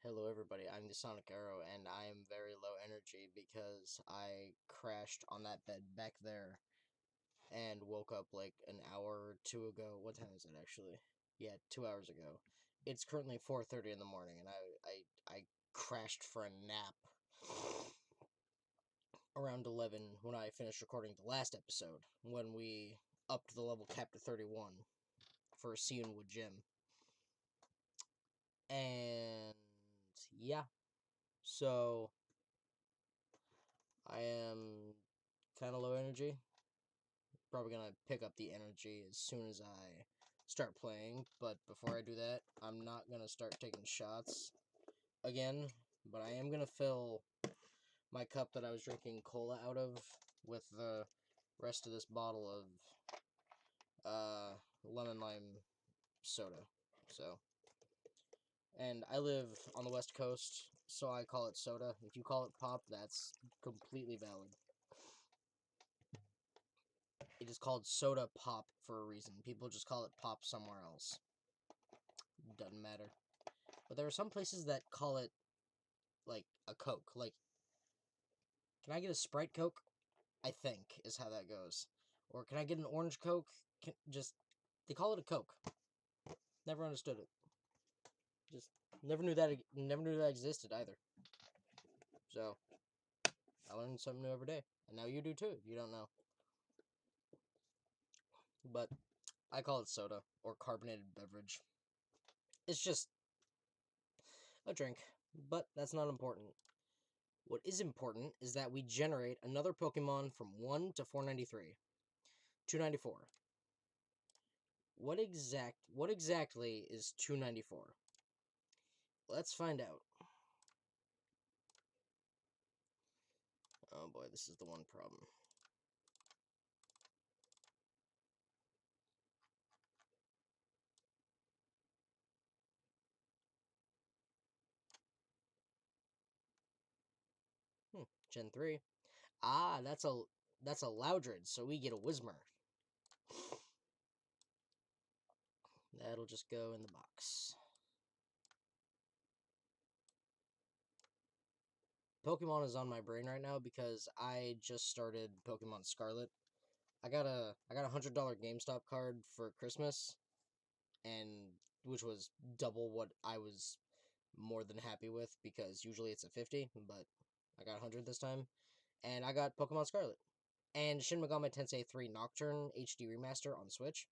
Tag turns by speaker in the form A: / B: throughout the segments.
A: Hello everybody, I'm the Sonic Arrow and I am very low energy because I crashed on that bed back there and woke up like an hour or two ago. What time is it actually? Yeah, 2 hours ago. It's currently 4:30 in the morning and I crashed for a nap around 11 when I finished recording the last episode when we upped the level cap to 31 for Wood Gym. And yeah, so I am kind of low energy. Probably gonna pick up the energy as soon as I start playing, but before I do that, I'm not gonna start taking shots again, but I am gonna fill my cup that I was drinking cola out of with the rest of this bottle of lemon lime soda. So, and I live on the West Coast, so I call it soda. If you call it pop, that's completely valid. It is called soda pop for a reason. People just call it pop somewhere else. Doesn't matter. But there are some places that call it, like, a Coke. Like, can I get a Sprite Coke? I think, is how that goes. Or can I get an orange Coke? They call it a Coke. Never understood it. Just, never knew that existed either. So, I learn something new every day. And now you do too, if you don't know. But, I call it soda, or carbonated beverage. It's just a drink. But, that's not important. What is important is that we generate another Pokemon from 1 to 493. 294. What exactly is 294? Let's find out. Oh boy, this is the one problem. Gen 3. Ah, that's a Loudred, so we get a Whismur. That'll just go in the box. Pokemon is on my brain right now because I just started Pokemon Scarlet. I got a $100 GameStop card for Christmas, and which was double what I was more than happy with because usually it's a 50, but I got 100 this time. And I got Pokemon Scarlet and Shin Megami Tensei 3 Nocturne HD Remaster on Switch.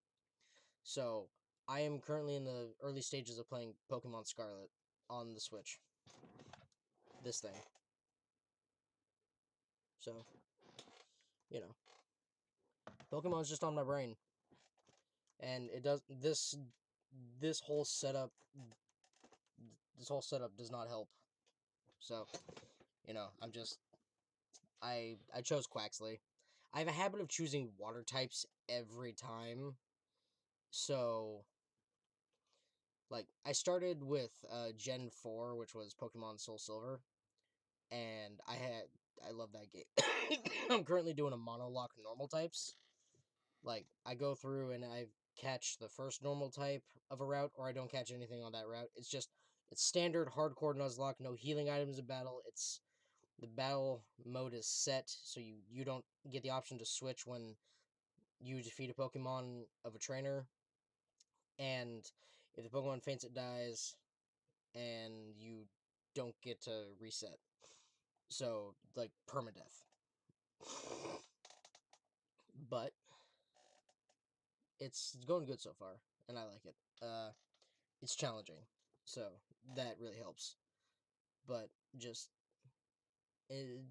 A: So I am currently in the early stages of playing Pokemon Scarlet on the Switch. This thing. So, you know, Pokemon's just on my brain, and it does this whole setup. This whole setup does not help. So, I chose Quaxley. I have a habit of choosing water types every time. So, like, I started with Gen 4, which was Pokemon Soul Silver, and I love that game. I'm currently doing a monolock normal types. Like, I go through and I catch the first normal type of a route, or I don't catch anything on that route. It's standard hardcore Nuzlocke, no healing items in battle. The battle mode is set, so you don't get the option to switch when you defeat a Pokemon of a trainer. And if the Pokemon faints, it dies, and you don't get to reset. So, like, permadeath. But it's going good so far, and I like it. It's challenging, so that really helps. But just it,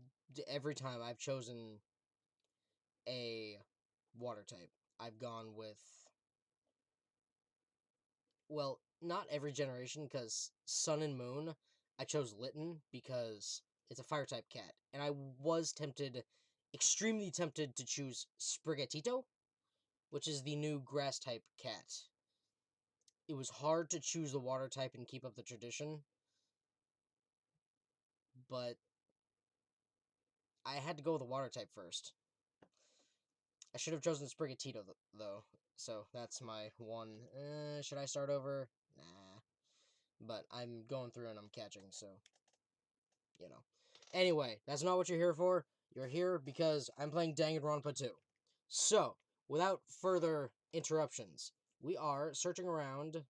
A: every time I've chosen a water type, I've gone with, well, not every generation, because Sun and Moon, I chose Litten because it's a fire type cat, and I was extremely tempted to choose Sprigatito, which is the new grass type cat. It was hard to choose the water type and keep up the tradition, but I had to go with the water type first. I should have chosen Sprigatito, though, so that's my one. Should I start over? Nah. but I'm going through and I'm catching, so, you know. Anyway, that's not what you're here for. You're here because I'm playing Danganronpa 2. So, without further interruptions, we are searching around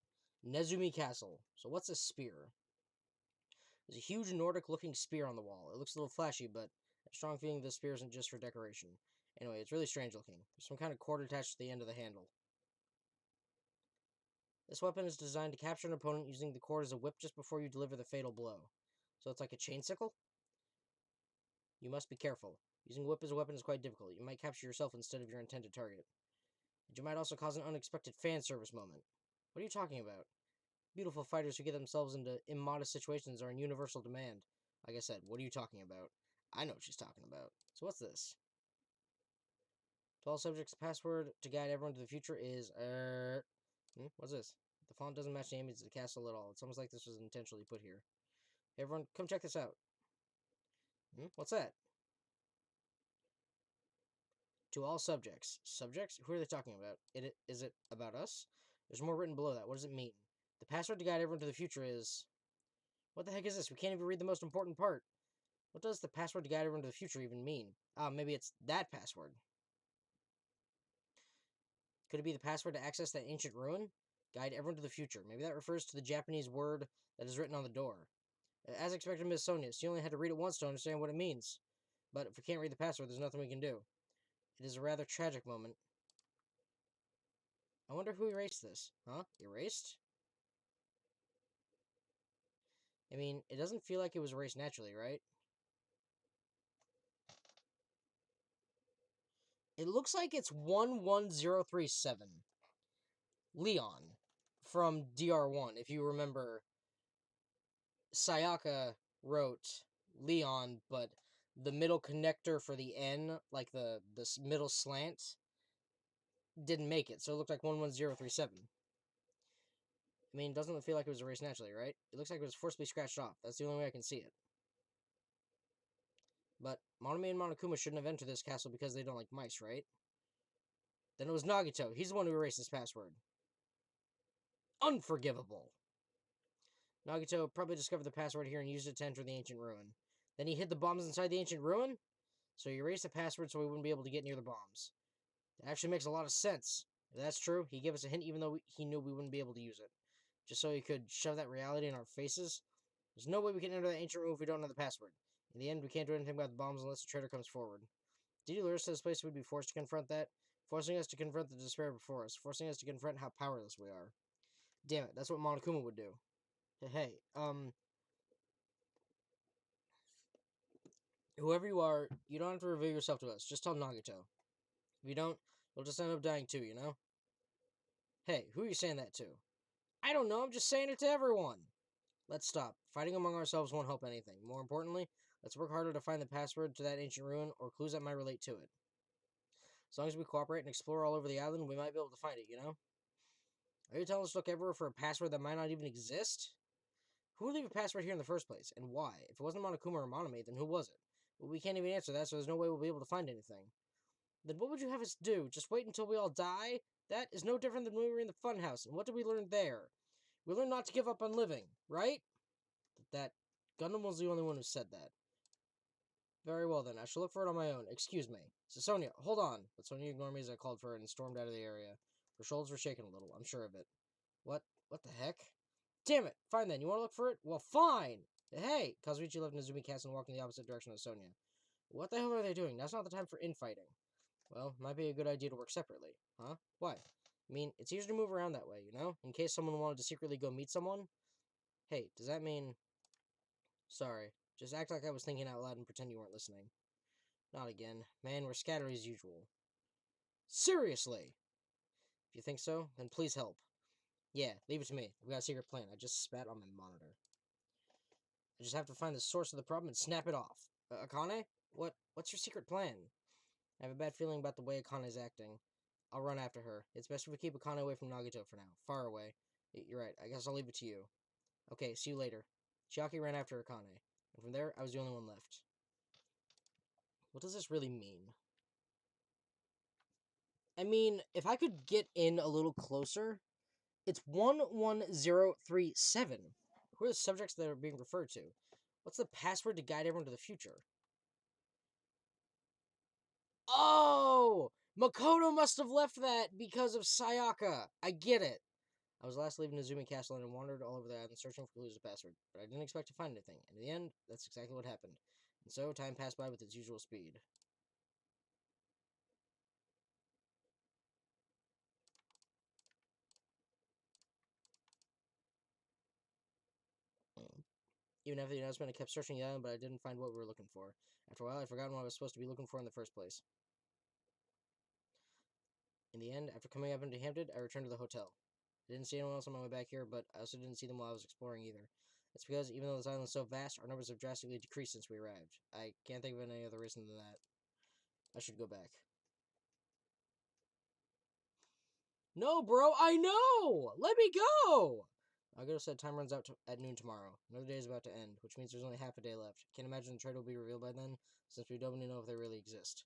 A: Nezumi Castle. So, what's a spear? There's a huge Nordic-looking spear on the wall. It looks a little flashy, but I have a strong feeling this spear isn't just for decoration. Anyway, it's really strange looking. There's some kind of cord attached to the end of the handle. This weapon is designed to capture an opponent using the cord as a whip just before you deliver the fatal blow. So it's like a chain sickle? You must be careful. Using a whip as a weapon is quite difficult. You might capture yourself instead of your intended target. And you might also cause an unexpected fan service moment. What are you talking about? Beautiful fighters who get themselves into immodest situations are in universal demand. Like I said, what are you talking about? I know what she's talking about. So what's this? To all subjects, the password to guide everyone to the future is, what's this? The font doesn't match the image of the castle at all. It's almost like this was intentionally put here. Hey, everyone, come check this out. What's that? To all subjects. Subjects? Who are they talking about? Is it about us? There's more written below that. What does it mean? The password to guide everyone to the future is... What the heck is this? We can't even read the most important part. What does the password to guide everyone to the future even mean? Maybe it's that password. Could it be the password to access that ancient ruin? Guide everyone to the future. Maybe that refers to the Japanese word that is written on the door. As expected, Miss Sonia, you only had to read it once to understand what it means. But if we can't read the password, there's nothing we can do. It is a rather tragic moment. I wonder who erased this. Huh? Erased? I mean, it doesn't feel like it was erased naturally, right? It looks like it's 11037. Leon from DR1. If you remember, Sayaka wrote Leon, but the middle connector for the N, like the middle slant, didn't make it, so it looked like 11037. I mean, doesn't it feel like it was erased naturally, right? It looks like it was forcibly scratched off. That's the only way I can see it. But Monami and Monokuma shouldn't have entered this castle because they don't like mice, right? Then it was Nagito. He's the one who erased his password. Unforgivable. Nagito probably discovered the password here and used it to enter the ancient ruin. Then he hid the bombs inside the ancient ruin? So he erased the password so we wouldn't be able to get near the bombs. That actually makes a lot of sense. If that's true, he gave us a hint even though he knew we wouldn't be able to use it. Just so he could shove that reality in our faces. There's no way we can enter that ancient room if we don't know the password. In the end, we can't do anything about the bombs unless the traitor comes forward. Did you lure us to this place we'd be forced to confront that? Forcing us to confront the despair before us. Forcing us to confront how powerless we are. Damn it, that's what Monokuma would do. Hey, whoever you are, you don't have to reveal yourself to us. Just tell Nagito. If you don't, you'll just end up dying too, you know? Hey, who are you saying that to? I don't know, I'm just saying it to everyone. Let's stop. Fighting among ourselves won't help anything. More importantly, let's work harder to find the password to that ancient ruin or clues that might relate to it. As long as we cooperate and explore all over the island, we might be able to find it, you know? Are you telling us to look everywhere for a password that might not even exist? Who would leave a password here in the first place, and why? If it wasn't Monokuma or Monome, then who was it? Well, we can't even answer that, so there's no way we'll be able to find anything. Then what would you have us do? Just wait until we all die? That is no different than when we were in the funhouse, and what did we learn there? We learned not to give up on living, right? That Gundam was the only one who said that. Very well then, I shall look for it on my own. Excuse me. So Sonia, hold on. But Sonia ignored me as I called for her and stormed out of the area. Her shoulders were shaking a little, I'm sure of it. What? What the heck? Damn it! Fine then, you want to look for it? Well, fine! Hey! Kazuichi left Nezumi Castle and walked in the opposite direction of Sonia. What the hell are they doing? Now's not the time for infighting. Well, might be a good idea to work separately. Huh? Why? I mean, it's easier to move around that way, you know? In case someone wanted to secretly go meet someone. Hey, does that mean... Sorry. Just act like I was thinking out loud and pretend you weren't listening. Not again. Man, we're scattered as usual. Seriously! If you think so, then please help. Yeah, leave it to me. I've got a secret plan. I just spat on my monitor. I just have to find the source of the problem and snap it off. Akane? What's your secret plan? I have a bad feeling about the way Akane's acting. I'll run after her. It's best if we keep Akane away from Nagito for now. Far away. You're right. I guess I'll leave it to you. Okay, see you later. Chiaki ran after Akane. And from there, I was the only one left. What does this really mean? I mean, if I could get in a little closer, it's 11037. Who are the subjects that are being referred to? What's the password to guide everyone to the future? Oh! Makoto must have left that because of Sayaka. I get it. I was last leaving Nezumi Castle and wandered all over the island searching for clues to password, but I didn't expect to find anything. And in the end, that's exactly what happened. And so, time passed by with its usual speed. Even after the announcement, I kept searching the island, but I didn't find what we were looking for. After a while, I'd forgotten what I was supposed to be looking for in the first place. In the end, after coming up into Hampton, I returned to the hotel. I didn't see anyone else on my way back here, but I also didn't see them while I was exploring either. It's because, even though this island is so vast, our numbers have drastically decreased since we arrived. I can't think of any other reason than that. I should go back. No, bro, I know! Let me go! Nagato said time runs out at noon tomorrow. Another day is about to end, which means there's only half a day left. Can't imagine the traitor will be revealed by then, since we don't even know if they really exist.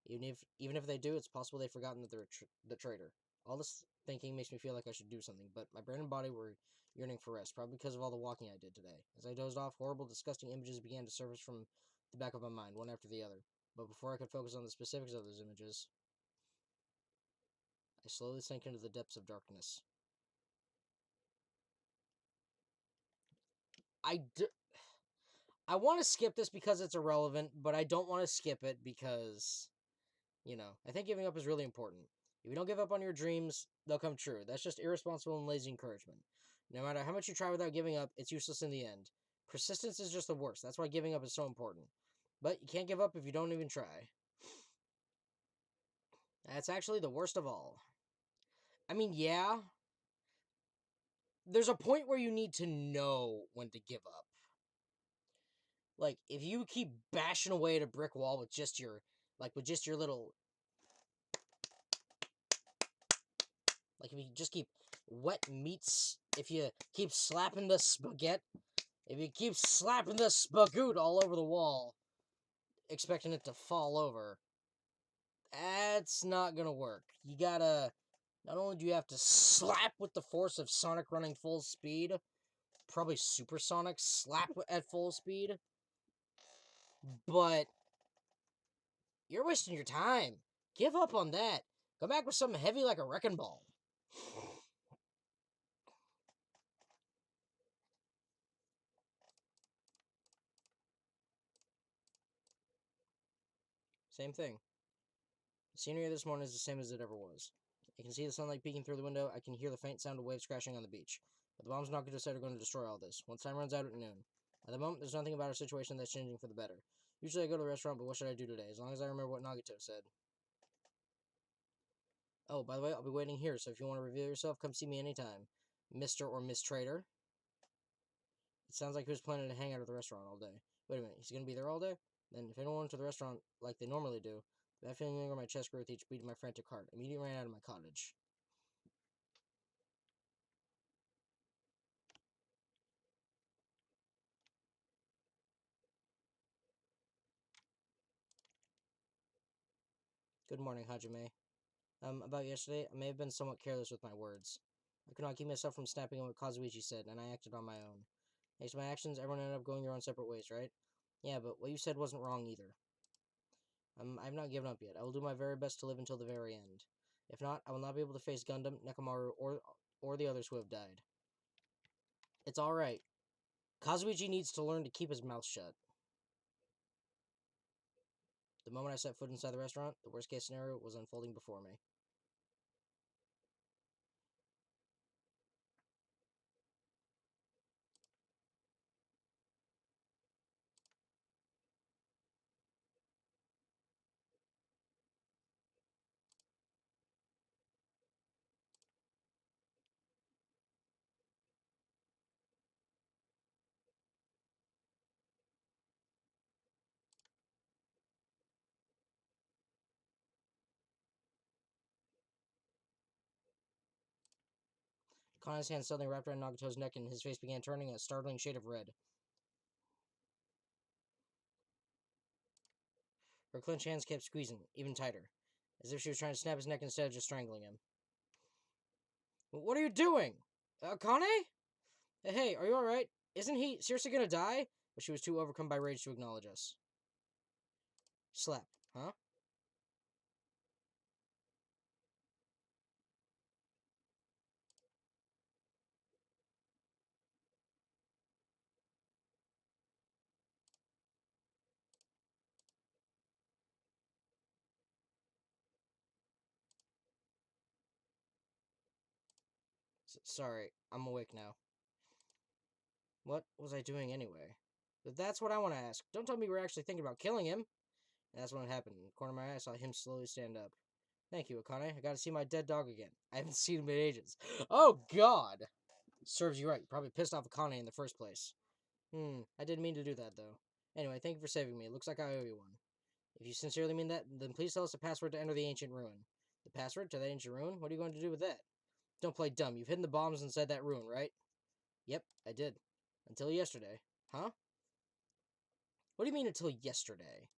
A: Even if they do, it's possible they've forgotten that they're the traitor. All this thinking makes me feel like I should do something, but my brain and body were yearning for rest, probably because of all the walking I did today. As I dozed off, horrible, disgusting images began to surface from the back of my mind, one after the other. But before I could focus on the specifics of those images, I slowly sank into the depths of darkness. I want to skip this because it's irrelevant, but I don't want to skip it because, I think giving up is really important. If you don't give up on your dreams, they'll come true. That's just irresponsible and lazy encouragement. No matter how much you try without giving up, it's useless in the end. Persistence is just the worst. That's why giving up is so important. But you can't give up if you don't even try. That's actually the worst of all. I mean, yeah, there's a point where you need to know when to give up. Like, if you keep bashing away at a brick wall with just your little, like, if you just keep wet meats, if you keep slapping the spaghetti, if you keep slapping the spagoot all over the wall, expecting it to fall over, that's not gonna work. You gotta, not only do you have to slap with the force of Sonic running full speed, probably supersonic slap at full speed, but you're wasting your time. Give up on that. Go back with something heavy like a wrecking ball. Same thing. The scenery this morning is the same as it ever was. I can see the sunlight peeking through the window. I can hear the faint sound of waves crashing on the beach. But the bombs Nagato said are going to destroy all this, once time runs out at noon. At the moment, there's nothing about our situation that's changing for the better. Usually I go to the restaurant, but what should I do today? As long as I remember what Nagato said. Oh, by the way, I'll be waiting here, so if you want to reveal yourself, come see me anytime. Mr. or Miss Trader. It sounds like he was planning to hang out at the restaurant all day. Wait a minute, he's going to be there all day? Then, if anyone went to the restaurant like they normally do, that feeling over my chest grew with each beat of my frantic heart. Immediately ran out of my cottage. Good morning, Hajime. About yesterday, I may have been somewhat careless with my words. I could not keep myself from snapping at what Kazuichi said, and I acted on my own. Thanks to my actions, everyone ended up going your own separate ways, right? Yeah, but what you said wasn't wrong either. I've not given up yet. I will do my very best to live until the very end. If not, I will not be able to face Gundam, Nekomaru, or the others who have died. It's alright. Kazuichi needs to learn to keep his mouth shut. The moment I set foot inside the restaurant, the worst case scenario was unfolding before me. Kana's hand suddenly wrapped around Nagato's neck, and his face began turning a startling shade of red. Her clenched hands kept squeezing, even tighter, as if she was trying to snap his neck instead of just strangling him. What are you doing? Kane? Hey, are you alright? Isn't he seriously gonna die? But she was too overcome by rage to acknowledge us. Slap, huh? Sorry, I'm awake now. What was I doing anyway? But that's what I want to ask. Don't tell me you were actually thinking about killing him. And that's when it happened. In the corner of my eye, I saw him slowly stand up. Thank you, Akane. I got to see my dead dog again. I haven't seen him in ages. Oh, God! Serves you right. You probably pissed off Akane in the first place. I didn't mean to do that, though. Anyway, thank you for saving me. It looks like I owe you one. If you sincerely mean that, then please tell us the password to enter the ancient ruin. The password to the ancient ruin? What are you going to do with that? Don't play dumb. You've hidden the bombs inside that ruin, right? Yep, I did. Until yesterday. Huh? What do you mean until yesterday?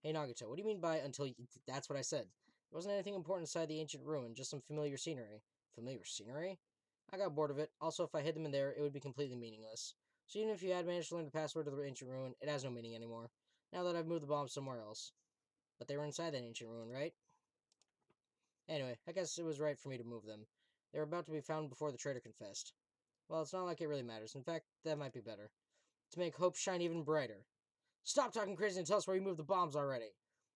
A: Hey, Nagato, what do you mean by until That's what I said. There wasn't anything important inside the ancient ruin, just some familiar scenery. Familiar scenery? I got bored of it. Also, if I hid them in there, it would be completely meaningless. So even if you had managed to learn the password to the ancient ruin, it has no meaning anymore. Now that I've moved the bombs somewhere else. But they were inside that ancient ruin, right? Anyway, I guess it was right for me to move them. They were about to be found before the traitor confessed. Well, it's not like it really matters. In fact, that might be better. To make hope shine even brighter. Stop talking crazy and tell us where you moved the bombs already.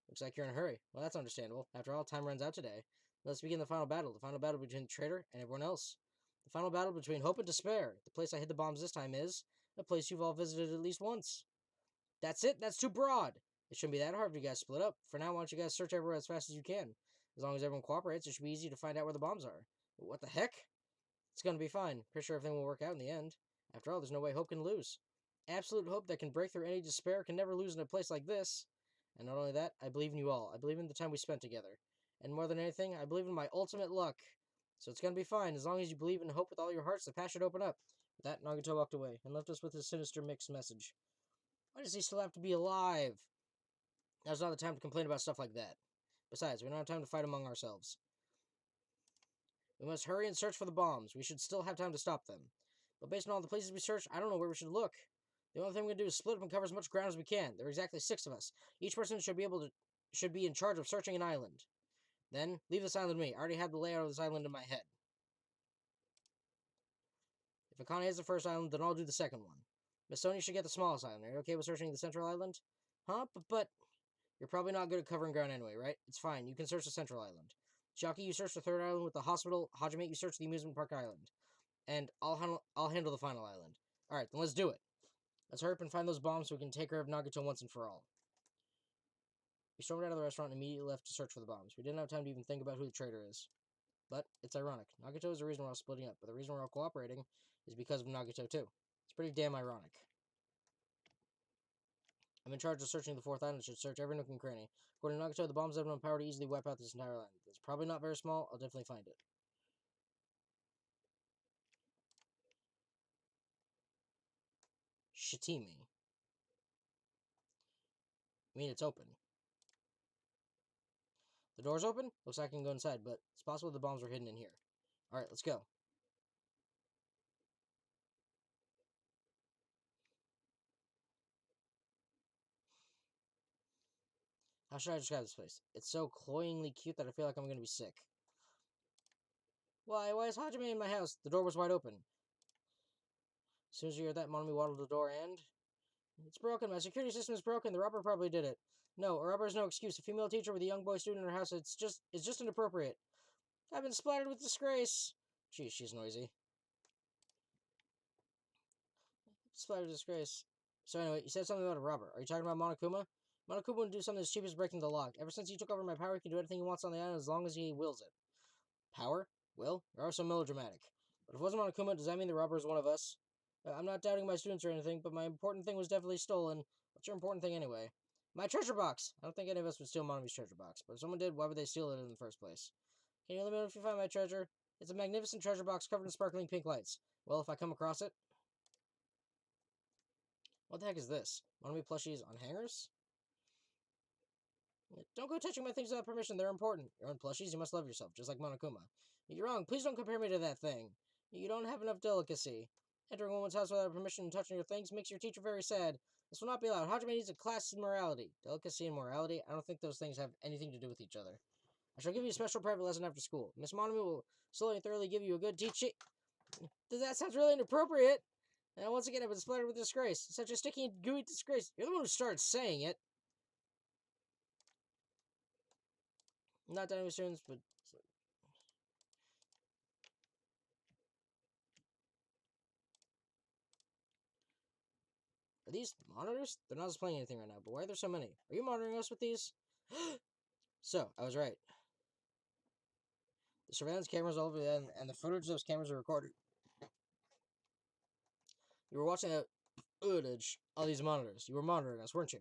A: Looks like you're in a hurry. Well, that's understandable. After all, time runs out today. Let's begin the final battle. The final battle between the traitor and everyone else. The final battle between hope and despair. The place I hid the bombs this time is a place you've all visited at least once. That's it. That's too broad. It shouldn't be that hard if you guys split up. For now, why don't you guys search everywhere as fast as you can? As long as everyone cooperates, it should be easy to find out where the bombs are. But what the heck? It's gonna be fine. Pretty sure everything will work out in the end. After all, there's no way hope can lose. Absolute hope that can break through any despair can never lose in a place like this. And not only that, I believe in you all. I believe in the time we spent together. And more than anything, I believe in my ultimate luck. So it's gonna be fine. As long as you believe in hope with all your hearts, the path should open up. With that, Nagato walked away and left us with his sinister mixed message. Why does he still have to be alive? Now's not the time to complain about stuff like that. Besides, we don't have time to fight among ourselves. We must hurry and search for the bombs. We should still have time to stop them. But based on all the places we searched, I don't know where we should look. The only thing we can do is split up and cover as much ground as we can. There are exactly 6 of us. Each person should be in charge of searching an island. Then, leave this island to me. I already have the layout of this island in my head. If Akane has the first island, then I'll do the second one. Miss Sonia should get the smallest island. Are you okay with searching the central island? Huh? But you're probably not good at covering ground anyway, right? It's fine. You can search the central island. Shocky, you search the third island with the hospital. Hajime, you search the amusement park island. And I'll handle the final island. Alright, then let's do it. Let's hurry up and find those bombs so we can take care of Nagato once and for all. We stormed out of the restaurant and immediately left to search for the bombs. We didn't have time to even think about who the traitor is. But it's ironic. Nagato is the reason we're all splitting up, but the reason we're all cooperating is because of Nagato too. It's pretty damn ironic. I'm in charge of searching the fourth island and should search every nook and cranny. According to Nagato, the bombs have enough power to easily wipe out this entire island. It's probably not very small. I'll definitely find it. Shitimi. I mean, it's open. The door's open? Looks like I can go inside, but it's possible the bombs were hidden in here. Alright, let's go. How should I describe this place? It's so cloyingly cute that I feel like I'm gonna be sick. Why is Hajime in my house? The door was wide open. As soon as you hear that, Monomi waddled to the door and... It's broken. My security system is broken. The robber probably did it. No, a robber is no excuse. A female teacher with a young boy student in her house, it's just inappropriate. I've been splattered with disgrace. Geez, she's noisy. Splattered with disgrace. So anyway, you said something about a robber. Are you talking about Monokuma? Monokuma would do something as cheap as breaking the lock. Ever since he took over my power, he can do anything he wants on the island as long as he wills it. Power? Will? You're also melodramatic. But if it wasn't Monokuma, does that mean the robber is one of us? I'm not doubting my students or anything, but my important thing was definitely stolen. What's your important thing anyway? My treasure box! I don't think any of us would steal Monomi's treasure box, but if someone did, why would they steal it in the first place? Can you let me know if you find my treasure? It's a magnificent treasure box covered in sparkling pink lights. Well, if I come across it... What the heck is this? Monomi plushies on hangers? Don't go touching my things without permission, they're important. Your own plushies, you must love yourself, just like Monokuma. You're wrong, please don't compare me to that thing. You don't have enough delicacy. Entering a woman's house without permission and touching her things makes your teacher very sad. This will not be allowed. Hajime needs a class in morality. Delicacy and morality? I don't think those things have anything to do with each other. I shall give you a special private lesson after school. Miss Monomu will slowly and thoroughly give you a good teaching. That sounds really inappropriate. And once again, I've been splattered with disgrace. Such a sticky and gooey disgrace. You're the one who started saying it. Not done with students, but... Are these monitors? They're not displaying anything right now, but why are there so many? Are you monitoring us with these? So, I was right. The surveillance cameras all over there, and the footage of those cameras are recorded. You were watching the footage on these monitors. You were monitoring us, weren't you?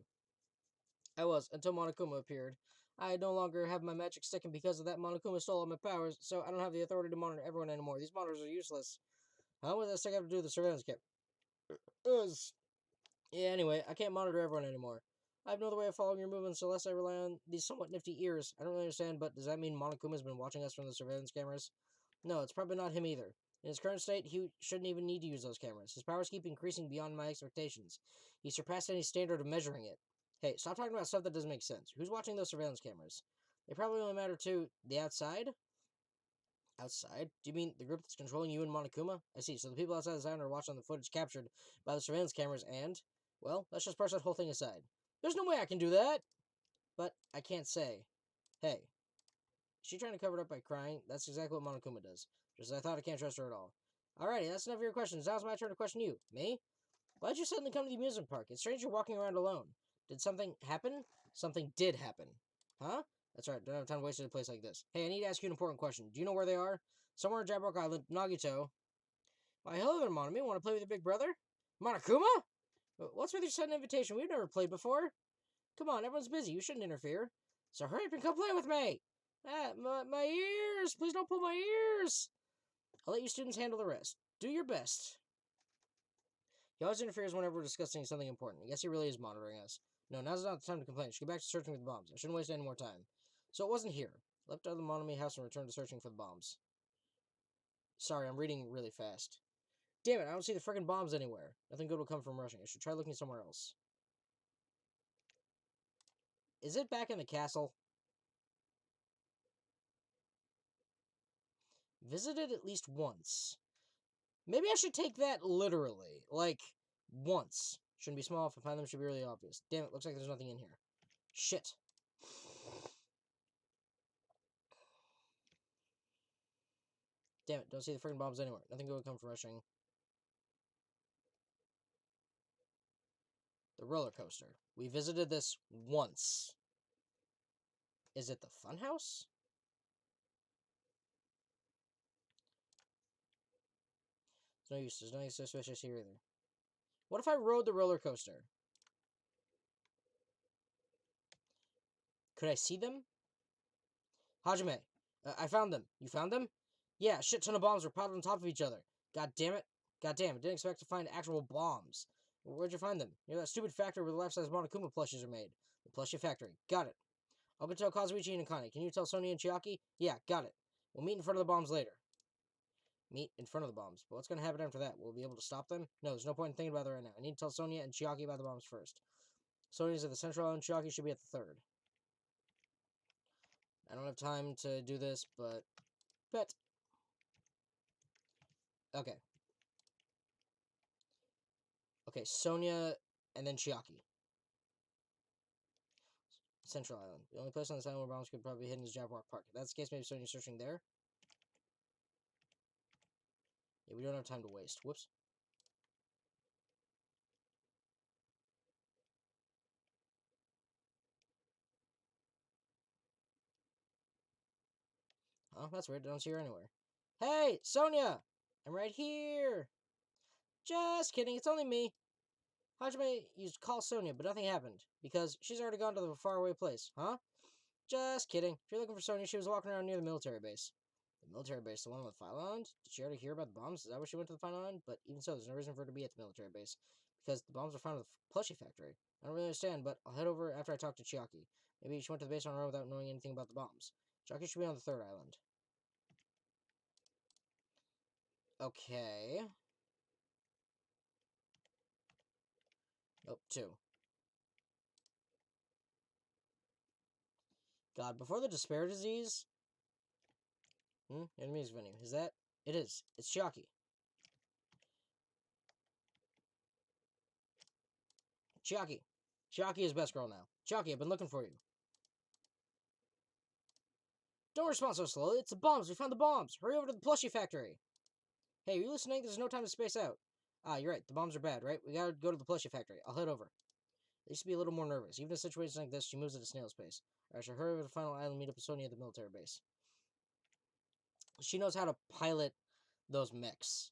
A: I was, until Monokuma appeared. I no longer have my magic stick, and because of that, Monokuma stole all my powers, so I don't have the authority to monitor everyone anymore. These monitors are useless. How does that stick have to do with the surveillance camera? Yeah, anyway, I can't monitor everyone anymore. I have no other way of following your movements unless I rely on these somewhat nifty ears. I don't really understand, but does that mean Monokuma's been watching us from the surveillance cameras? No, it's probably not him either. In his current state, he shouldn't even need to use those cameras. His powers keep increasing beyond my expectations. He surpassed any standard of measuring it. Hey, stop talking about stuff that doesn't make sense. Who's watching those surveillance cameras? They probably only matter to the outside? Outside? Do you mean the group that's controlling you and Monokuma? I see, so the people outside the island are watching the footage captured by the surveillance cameras and... Well, let's just brush that whole thing aside. There's no way I can do that! But I can't say. Hey. Is she trying to cover it up by crying? That's exactly what Monokuma does. Just as I thought, I can't trust her at all. Alrighty, that's enough of your questions. Now it's my turn to question you. Me? Why'd you suddenly come to the amusement park? It's strange you're walking around alone. Did something happen? Something did happen. Huh? That's right, don't have time to waste at a place like this. Hey, I need to ask you an important question. Do you know where they are? Somewhere on Jabberwock Island, Nagito. Why, hello there, Monami. Want to play with your big brother? Monokuma? What's with your sudden invitation? We've never played before. Come on, everyone's busy. You shouldn't interfere. So hurry up and come play with me. Ah, my ears. Please don't pull my ears. I'll let you students handle the rest. Do your best. He always interferes whenever we're discussing something important. I guess he really is monitoring us. No, now's not the time to complain. I should get back to searching for the bombs. I shouldn't waste any more time. So it wasn't here. Left out of the Monami house and returned to searching for the bombs. Sorry, I'm reading really fast. Damn it, I don't see the frickin' bombs anywhere. Nothing good will come from rushing. I should try looking somewhere else. Is it back in the castle? Visited at least once. Maybe I should take that literally. Like, once. Shouldn't be small. If I find them, should be really obvious. Damn it, looks like there's nothing in here. Shit. Damn it, don't see the friggin' bombs anywhere. Nothing good will come from rushing. The roller coaster. We visited this once. Is it the funhouse? It's no use. There's nothing suspicious here either. What if I rode the roller coaster? Could I see them? Hajime, I found them. You found them? Yeah, a shit ton of bombs were piled on top of each other. God damn it. God damn, I didn't expect to find actual bombs. Where'd you find them? Near that stupid factory where the life-size Monokuma plushies are made. The plushie factory. Got it. I'll go tell Kazuichi and Akane. Can you tell Sonia and Chiaki? Yeah, got it. We'll meet in front of the bombs later. Meet in front of the bombs. But what's going to happen after that? We'll be able to stop them? No, there's no point in thinking about that right now. I need to tell Sonia and Chiaki about the bombs first. Sonia's at the central island. Chiaki should be at the third. I don't have time to do this, but... Okay. Okay, Sonia and then Chiaki. Central Island. The only place on this island where bombs could probably be hidden is Jabberwock Park. If that's the case, maybe Sonia's searching there. Yeah, we don't have time to waste. Whoops. Oh, that's weird. I don't see her anywhere. Hey, Sonia! I'm right here! Just kidding, it's only me. Hajime used to call Sonia, but nothing happened. Because she's already gone to the faraway place. Huh? Just kidding. If you're looking for Sonia, she was walking around near the military base. The military base? The one on the File Island? Did she already hear about the bombs? Is that why she went to the File Island? But even so, there's no reason for her to be at the military base. Because the bombs were found at the plushie factory. I don't really understand, but I'll head over after I talk to Chiaki. Maybe she went to the base on her own without knowing anything about the bombs. Chiaki should be on the third island. Okay. Oh, 2. God, before the despair disease... Enemy's venue. Is that? It is. It's Chiaki. Chiaki. Chiaki is best girl now. Chiaki, I've been looking for you. Don't respond so slowly. It's the bombs. We found the bombs. Hurry over to the plushie factory. Hey, are you listening? There's no time to space out. Ah, you're right. The bombs are bad, right? We gotta go to the plushie factory. I'll head over. I used to be a little more nervous. Even in situations like this, she moves at a snail's pace. I should hurry over to the final island and meet up with Sonya at the military base. She knows how to pilot those mechs.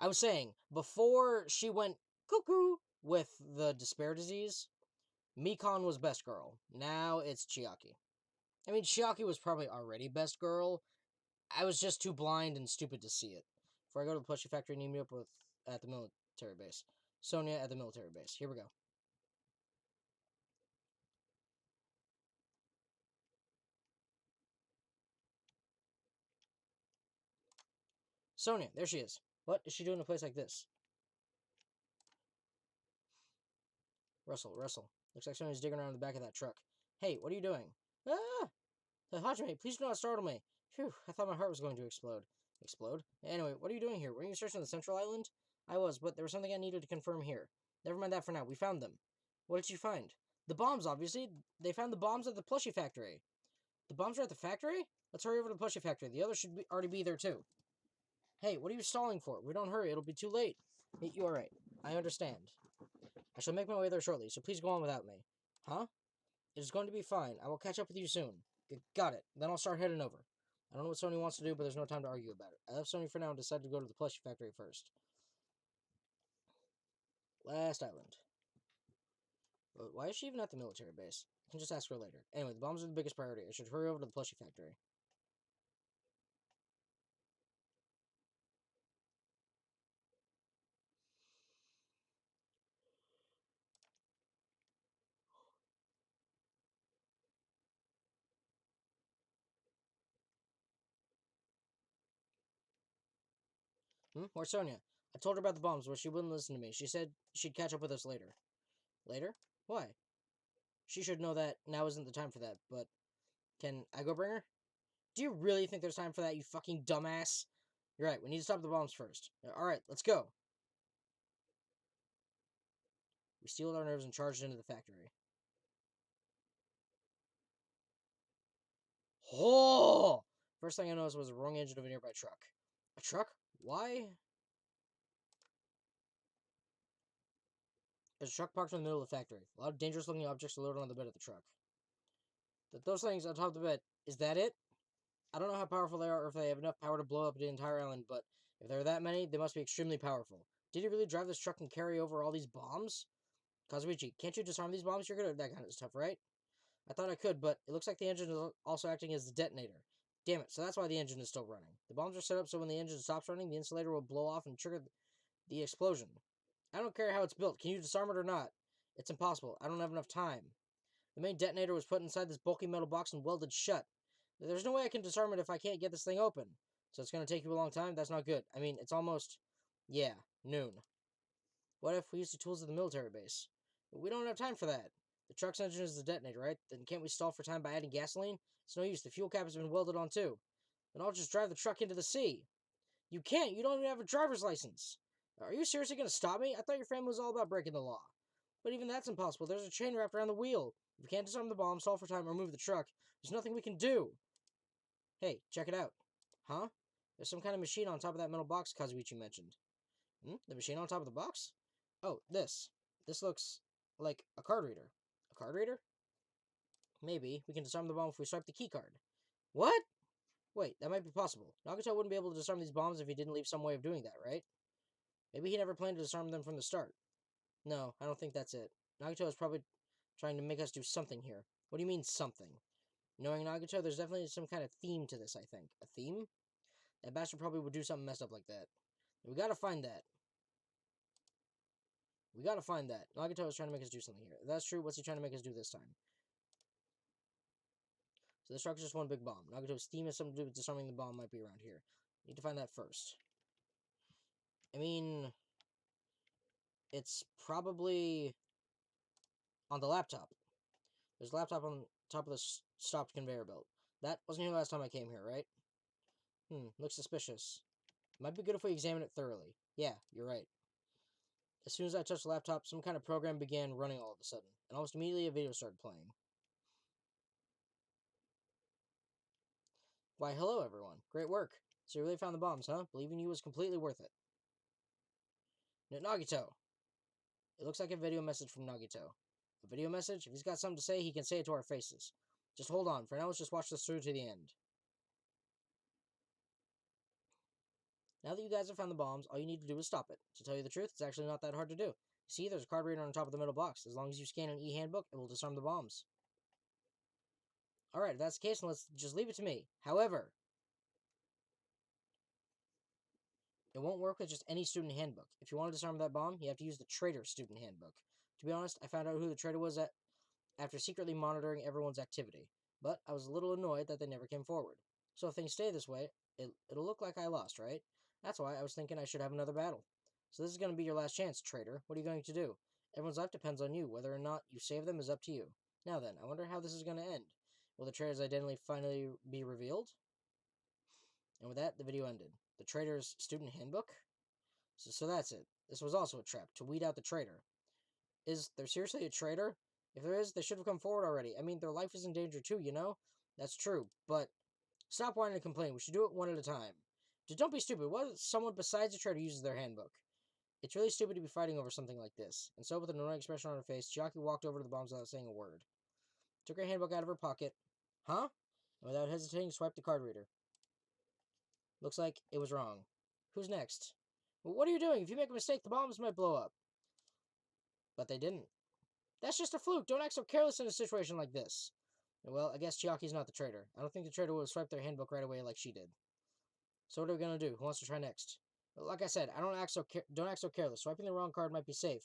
A: I was saying, before she went cuckoo with the despair disease, Mikon was best girl. Now it's Chiaki. I mean, Chiaki was probably already best girl. I was just too blind and stupid to see it. Before I go to the plushie factory, I need to meet up with at the military base. Sonya at the military base. Here we go. Sonya, there she is. What is she doing in a place like this? Russell. Looks like Sonya's digging around in the back of that truck. Hey, what are you doing? Ah! Hajime, please do not startle me. Phew, I thought my heart was going to explode. Explode? Anyway, what are you doing here? Were you searching the central island? I was, but there was something I needed to confirm here. Never mind that for now. We found them. What did you find? The bombs, obviously. They found the bombs at the plushie factory. The bombs are at the factory? Let's hurry over to the plushie factory. The others should already be there, too. Hey, what are you stalling for? We don't hurry. It'll be too late. You are right. I understand. I shall make my way there shortly, so please go on without me. Huh? It is going to be fine. I will catch up with you soon. Got it. Then I'll start heading over. I don't know what Sony wants to do, but there's no time to argue about it. I left Sony for now and decided to go to the plushie factory first. Last island. But why is she even at the military base? I can just ask her later. Anyway, the bombs are the biggest priority. I should hurry over to the plushie factory. Where's Sonya? I told her about the bombs, but she wouldn't listen to me. She said she'd catch up with us later. Later? Why? She should know that now isn't the time for that, but can I go bring her? Do you really think there's time for that, you fucking dumbass? You're right, we need to stop the bombs first. Alright, let's go. We steeled our nerves and charged into the factory. Oh! First thing I noticed was the wrong engine of a nearby truck. A truck? Why? There's a truck parked in the middle of the factory. A lot of dangerous looking objects are loaded on the bed of the truck. Those things on top of the bed, is that it? I don't know how powerful they are or if they have enough power to blow up the entire island, but if there are that many, they must be extremely powerful. Did you really drive this truck and carry over all these bombs? Kazuichi, can't you disarm these bombs? You're good at that kind of stuff, right? I thought I could, but it looks like the engine is also acting as the detonator. Damn it, so that's why the engine is still running. The bombs are set up so when the engine stops running, the insulator will blow off and trigger the explosion. I don't care how it's built. Can you disarm it or not? It's impossible. I don't have enough time. The main detonator was put inside this bulky metal box and welded shut. There's no way I can disarm it if I can't get this thing open. So it's going to take you a long time? That's not good. I mean, it's almost... yeah, noon. What if we use the tools of the military base? We don't have time for that. The truck's engine is the detonator, right? Then can't we stall for time by adding gasoline? It's no use. The fuel cap has been welded on too. Then I'll just drive the truck into the sea. You can't. You don't even have a driver's license. Are you seriously going to stop me? I thought your family was all about breaking the law. But even that's impossible. There's a chain wrapped around the wheel. If we can't disarm the bomb, stall for time, or move the truck, there's nothing we can do. Hey, check it out. Huh? There's some kind of machine on top of that metal box Kazuichi mentioned. The machine on top of the box? Oh, this. This looks like a card reader. A card reader? Maybe. We can disarm the bomb if we swipe the key card. What? Wait, that might be possible. Nagato wouldn't be able to disarm these bombs if he didn't leave some way of doing that, right? Maybe he never planned to disarm them from the start. No, I don't think that's it. Nagato is probably trying to make us do something here. What do you mean, something? Knowing Nagato, there's definitely some kind of theme to this, I think. A theme? That bastard probably would do something messed up like that. We gotta find that. We gotta find that. Nagato is trying to make us do something here. If that's true, what's he trying to make us do this time? So this truck is just one big bomb. Nagato's theme has something to do with disarming the bomb might be around here. Need to find that first. I mean... it's probably On the laptop. There's a laptop on top of the stopped conveyor belt. That wasn't here last time I came here, right? Looks suspicious. It might be good if we examine it thoroughly. Yeah, you're right. As soon as I touched the laptop, some kind of program began running all of a sudden, and almost immediately a video started playing. Why, hello everyone. Great work. So you really found the bombs, huh? Believing you was completely worth it. Nagito! It looks like a video message from Nagito. A video message? If he's got something to say, he can say it to our faces. Just hold on. For now, let's just watch this through to the end. Now that you guys have found the bombs, all you need to do is stop it. To tell you the truth, it's actually not that hard to do. See, there's a card reader on top of the middle box. As long as you scan an e-handbook, it will disarm the bombs. Alright, if that's the case, then let's just leave it to me. However, it won't work with just any student handbook. If you want to disarm that bomb, you have to use the traitor student handbook. To be honest, I found out who the traitor was after secretly monitoring everyone's activity. But I was a little annoyed that they never came forward. So if things stay this way, it'll look like I lost, right? That's why I was thinking I should have another battle. So this is going to be your last chance, traitor. What are you going to do? Everyone's life depends on you. Whether or not you save them is up to you. Now then, I wonder how this is going to end. Will the traitor's identity finally be revealed? And with that, the video ended. The traitor's student handbook? So that's it. This was also a trap, to weed out the traitor. Is there seriously a traitor? If there is, they should have come forward already. I mean, their life is in danger too, you know? That's true, but stop whining and complain. We should do it one at a time. Just don't be stupid. What if someone besides the traitor uses their handbook? It's really stupid to be fighting over something like this. And so, with an annoying expression on her face, Chiaki walked over to the bombs without saying a word. Took her handbook out of her pocket. Huh? And without hesitating, swiped the card reader. Looks like it was wrong. Who's next? Well, what are you doing? If you make a mistake, the bombs might blow up. But they didn't. That's just a fluke. Don't act so careless in a situation like this. Well, I guess Chiaki's not the traitor. I don't think the traitor would have swiped their handbook right away like she did. So what are we gonna do? Who wants to try next? But like I said, I don't act so careless. Swiping the wrong card might be safe,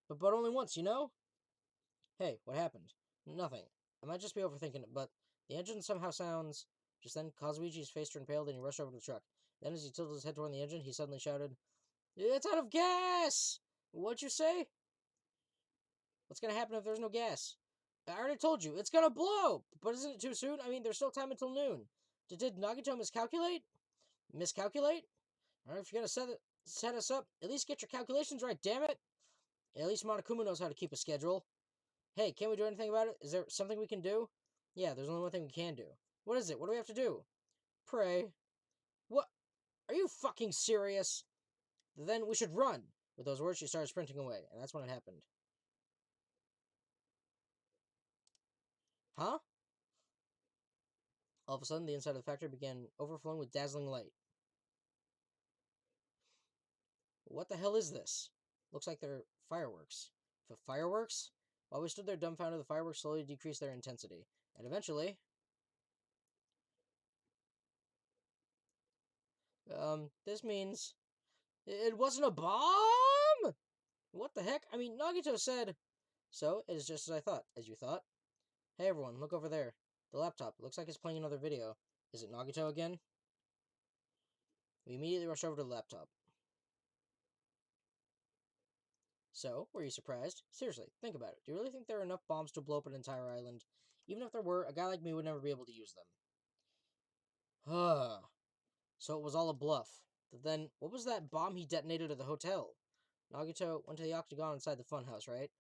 A: but only once, you know. Hey, what happened? Nothing. I might just be overthinking it, but the engine somehow sounds. Just then, Kazuichi's face turned pale. Then he rushed over to the truck. Then, as he tilted his head toward the engine, he suddenly shouted, "It's out of gas! What'd you say? What's gonna happen if there's no gas?" I already told you, it's gonna blow! But isn't it too soon? I mean, there's still time until noon. Did Nagito miscalculate? Miscalculate? Alright, if you're gonna set us up, at least get your calculations right, damn it! At least Monokuma knows how to keep a schedule. Hey, can't we do anything about it? Is there something we can do? Yeah, there's only one thing we can do. What is it? What do we have to do? Pray. What? Are you fucking serious? Then we should run. With those words, she started sprinting away, and that's when it happened. Huh? All of a sudden, the inside of the factory began overflowing with dazzling light. What the hell is this? Looks like they're fireworks. Fireworks? While we stood there dumbfounded, the fireworks slowly decreased their intensity. And eventually... this means... It wasn't a bomb?! What the heck? I mean, Nagito said... So, it is just as I thought. As you thought? Hey everyone, look over there. The laptop. It looks like it's playing another video. Is it Nagito again? We immediately rushed over to the laptop. So, were you surprised? Seriously, think about it. Do you really think there are enough bombs to blow up an entire island? Even if there were, a guy like me would never be able to use them. Huh. So it was all a bluff. But then, what was that bomb he detonated at the hotel? Nagito went to the octagon inside the funhouse, right?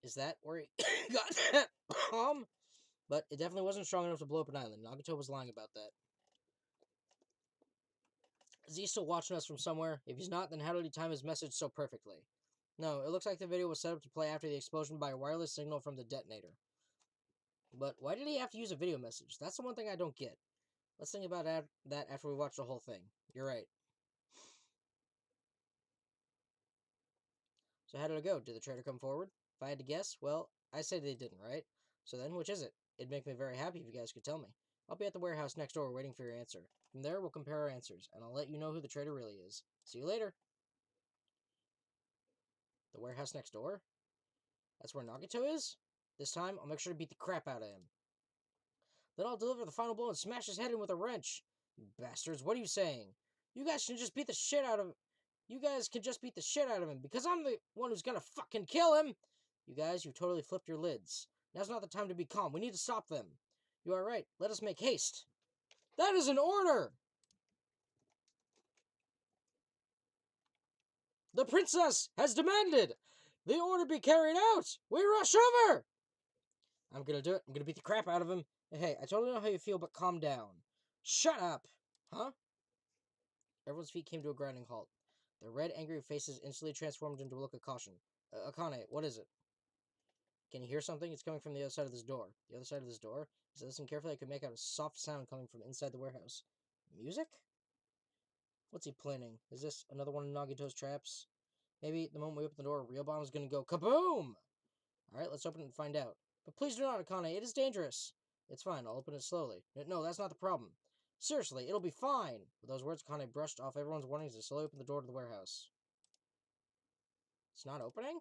A: Is that where he got that bomb? But it definitely wasn't strong enough to blow up an island. Nagito was lying about that. Is he still watching us from somewhere? If he's not, then how did he time his message so perfectly? No, it looks like the video was set up to play after the explosion by a wireless signal from the detonator. But why did he have to use a video message? That's the one thing I don't get. Let's think about that after we watch the whole thing. You're right. So how did it go? Did the traitor come forward? If I had to guess, well, I say they didn't, right? So then, which is it? It'd make me very happy if you guys could tell me. I'll be at the warehouse next door waiting for your answer. From there, we'll compare our answers, and I'll let you know who the traitor really is. See you later. The warehouse next door? That's where Nagito is? This time, I'll make sure to beat the crap out of him. Then I'll deliver the final blow and smash his head in with a wrench. You bastards, what are you saying? You guys can just beat the shit out of him. You guys can just beat the shit out of him because I'm the one who's gonna fucking kill him. You guys, you totally flipped your lids. Now's not the time to be calm. We need to stop them. You are right. Let us make haste. That is an order! The princess has demanded the order be carried out. We rush over. I'm gonna do it. I'm gonna beat the crap out of him. Hey, I totally know how you feel, but calm down. Shut up. Huh? Everyone's feet came to a grinding halt. Their red, angry faces instantly transformed into a look of caution. Akane, what is it? Can you hear something? It's coming from the other side of this door. The other side of this door? As I listened carefully, I could make out a soft sound coming from inside the warehouse. Music? What's he planning? Is this another one of Nagito's traps? Maybe the moment we open the door, a real bomb is gonna go kaboom! Alright, let's open it and find out. But please do not, Akane. It is dangerous. It's fine. I'll open it slowly. No, that's not the problem. Seriously, it'll be fine. With those words, Akane brushed off everyone's warnings to slowly open the door to the warehouse. It's not opening?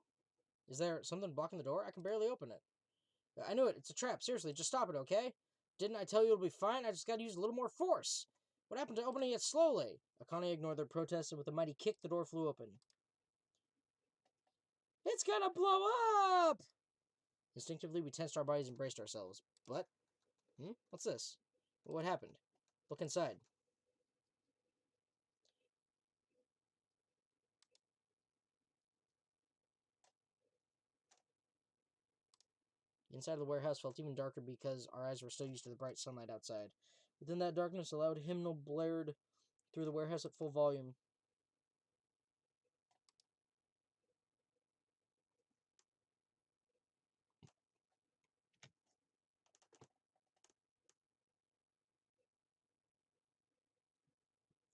A: Is there something blocking the door? I can barely open it. I knew it. It's a trap. Seriously, just stop it, okay? Didn't I tell you it'll be fine? I just gotta use a little more force. What happened to opening it slowly? Akane ignored their protests, and with a mighty kick, the door flew open. It's gonna blow up! Instinctively, we tensed our bodies and braced ourselves. But, what's this? What happened? Look inside. The inside of the warehouse felt even darker because our eyes were still used to the bright sunlight outside. Within that darkness, a loud hymnal blared through the warehouse at full volume.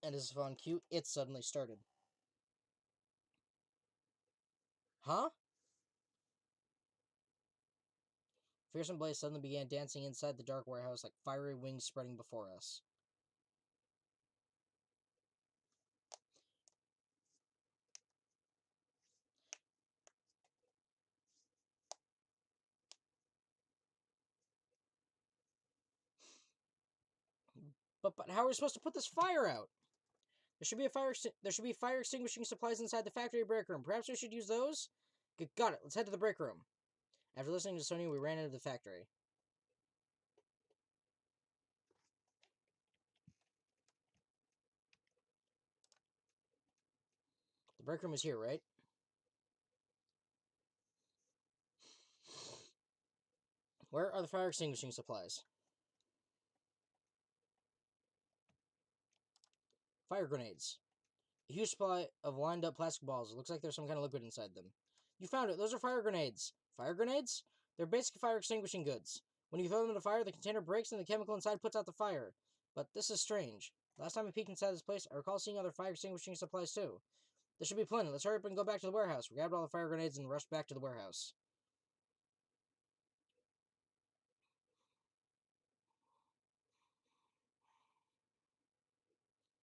A: And as if on cue, it suddenly started. Huh? Fearsome Blaze suddenly began dancing inside the dark warehouse like fiery wings spreading before us. But how are we supposed to put this fire out? There should be fire extinguishing supplies inside the factory break room. Perhaps we should use those? Got it. Let's head to the break room. After listening to Sonia, we ran into the factory. The break room is here, right? Where are the fire extinguishing supplies? Fire grenades. A huge supply of lined up plastic balls. It looks like there's some kind of liquid inside them. You found it. Those are fire grenades. Fire grenades? They're basic fire extinguishing goods. When you throw them into fire, the container breaks and the chemical inside puts out the fire. But this is strange. Last time I peeked inside this place, I recall seeing other fire extinguishing supplies too. There should be plenty. Let's hurry up and go back to the warehouse. We grabbed all the fire grenades and rushed back to the warehouse.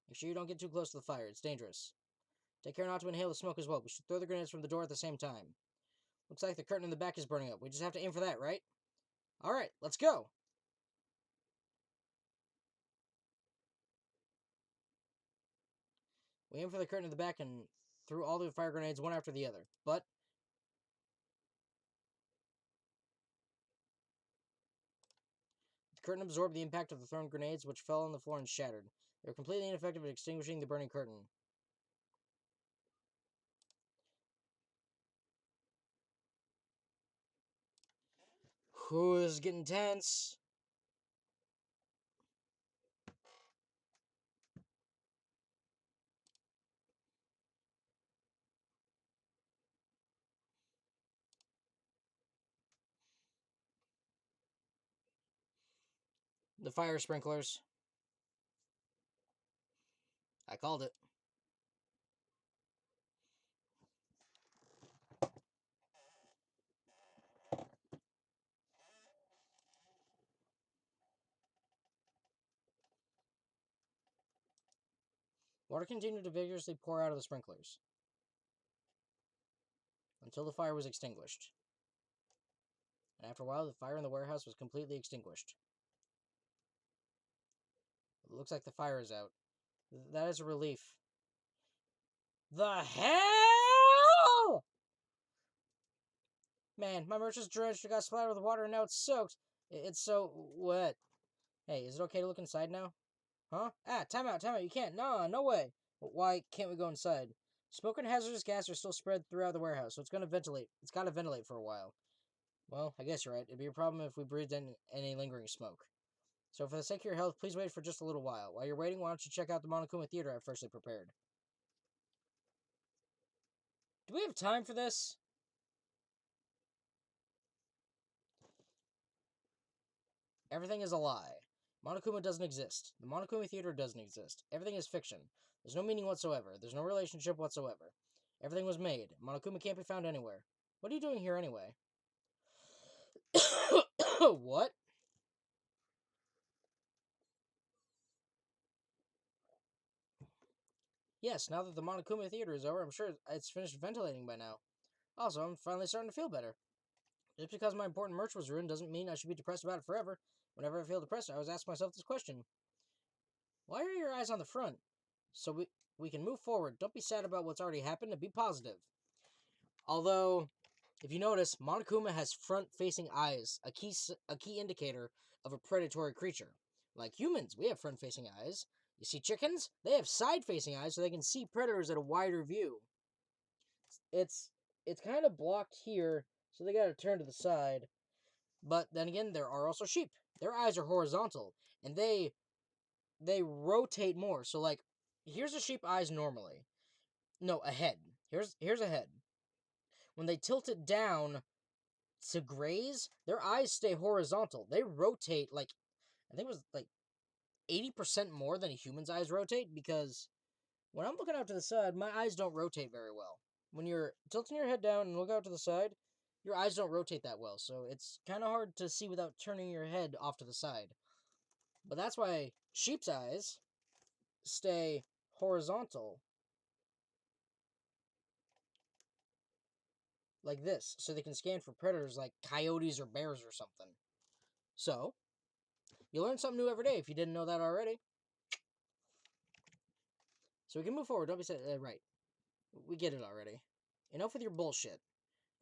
A: Make sure you don't get too close to the fire. It's dangerous. Take care not to inhale the smoke as well. We should throw the grenades from the door at the same time. Looks like the curtain in the back is burning up. We just have to aim for that, right? Alright, let's go! We aimed for the curtain in the back and threw all the fire grenades one after the other. But the curtain absorbed the impact of the thrown grenades, which fell on the floor and shattered. They were completely ineffective at extinguishing the burning curtain. Whew, this is getting tense. The fire sprinklers. I called it. Water continued to vigorously pour out of the sprinklers until the fire was extinguished. And after a while, the fire in the warehouse was completely extinguished. It looks like the fire is out. That is a relief. The hell? Man, my merch is drenched, it got splattered with water, and now it's soaked. It's so wet. Hey, is it okay to look inside now? Huh? Ah, time out, you can't. No, no way. Why can't we go inside? Smoke and hazardous gas are still spread throughout the warehouse, so it's gonna ventilate. It's gotta ventilate for a while. Well, I guess you're right. It'd be a problem if we breathed in any lingering smoke. So for the sake of your health, please wait for just a little while. While you're waiting, why don't you check out the Monokuma Theater I've freshly prepared? Do we have time for this? Everything is a lie. Monokuma doesn't exist. The Monokuma Theater doesn't exist. Everything is fiction. There's no meaning whatsoever. There's no relationship whatsoever. Everything was made. Monokuma can't be found anywhere. What are you doing here anyway? What? Yes, now that the Monokuma Theater is over, I'm sure it's finished ventilating by now. Also, I'm finally starting to feel better. Just because my important merch was ruined doesn't mean I should be depressed about it forever. Whenever I feel depressed, I always ask myself this question. Why are your eyes on the front? So we can move forward. Don't be sad about what's already happened and be positive. Although, if you notice, Monokuma has front-facing eyes, a key indicator of a predatory creature. Like humans, we have front-facing eyes. You see chickens? They have side-facing eyes so they can see predators at a wider view. It's it's kind of blocked here, so they got to turn to the side. But then again, there are also sheep. Their eyes are horizontal, and they rotate more. So like, here's a sheep eyes normally. No, a head. Here's a head. When they tilt it down to graze, their eyes stay horizontal. They rotate like I think it was like 80% more than a human's eyes rotate because when I'm looking out to the side, my eyes don't rotate very well. When you're tilting your head down and look out to the side, your eyes don't rotate that well, so it's kind of hard to see without turning your head off to the side. But that's why sheep's eyes stay horizontal like this, so they can scan for predators like coyotes or bears or something. So, you learn something new every day if you didn't know that already. So we can move forward. Don't be sad. Right. We get it already. Enough with your bullshit.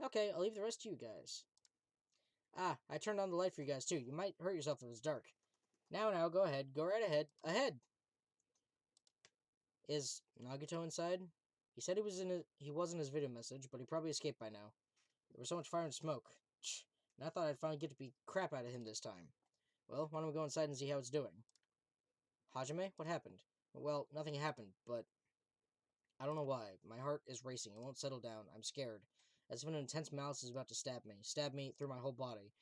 A: Okay, I'll leave the rest to you guys. Ah, I turned on the light for you guys too. You might hurt yourself if it's dark. Now, go ahead. Go right ahead. Ahead! Is Nagito inside? He said he was in his video message, but he probably escaped by now. There was so much fire and smoke. And I thought I'd finally get to beat crap out of him this time. Well, why don't we go inside and see how it's doing? Hajime, what happened? Well, nothing happened, but I don't know why. My heart is racing. It won't settle down. I'm scared. As if an intense malice is about to stab me. Stab me through my whole body.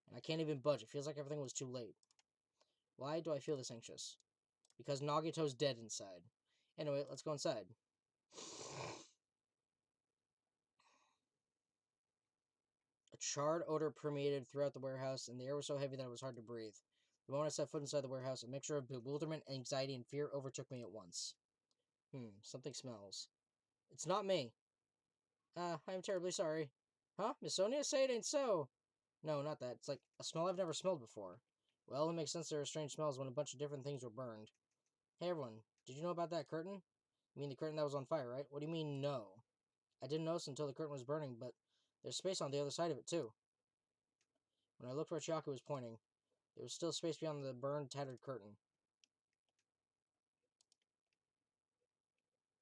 A: And I can't even budge. It feels like everything was too late. Why do I feel this anxious? Because Nagito's dead inside. Anyway, let's go inside. A charred odor permeated throughout the warehouse, and the air was so heavy that it was hard to breathe. The moment I set foot inside the warehouse, a mixture of bewilderment, anxiety, and fear overtook me at once. Something smells. It's not me. I am terribly sorry. Huh? Miss Sonia? Say it ain't so. No, not that. It's like a smell I've never smelled before. Well, it makes sense there are strange smells when a bunch of different things were burned. Hey everyone, did you know about that curtain? You mean the curtain that was on fire, right? What do you mean, no? I didn't notice until the curtain was burning, but there's space on the other side of it, too. When I looked where Chiaki was pointing, there was still space beyond the burned, tattered curtain.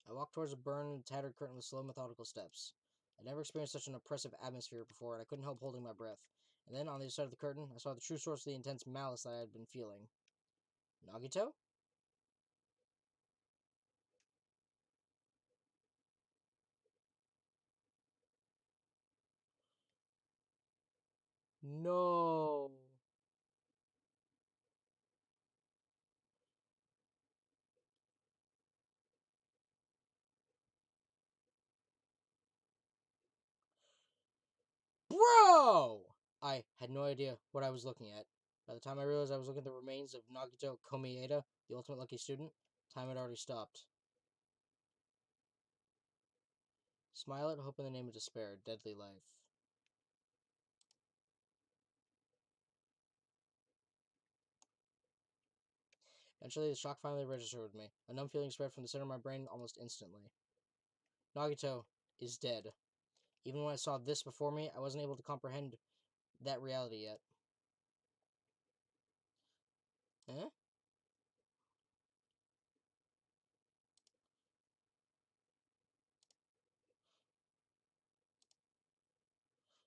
A: I walked towards the burned, tattered curtain with slow, methodical steps. I'd never experienced such an oppressive atmosphere before, and I couldn't help holding my breath. And then, on the other side of the curtain, I saw the true source of the intense malice that I had been feeling. Nagito? No. Bro! I had no idea what I was looking at. By the time I realized I was looking at the remains of Nagito Komieda, the ultimate lucky student, time had already stopped. Smile at hope in the name of despair, deadly life. Eventually, the shock finally registered with me. A numb feeling spread from the center of my brain almost instantly. Nagito is dead. Even when I saw this before me, I wasn't able to comprehend that reality yet. Huh?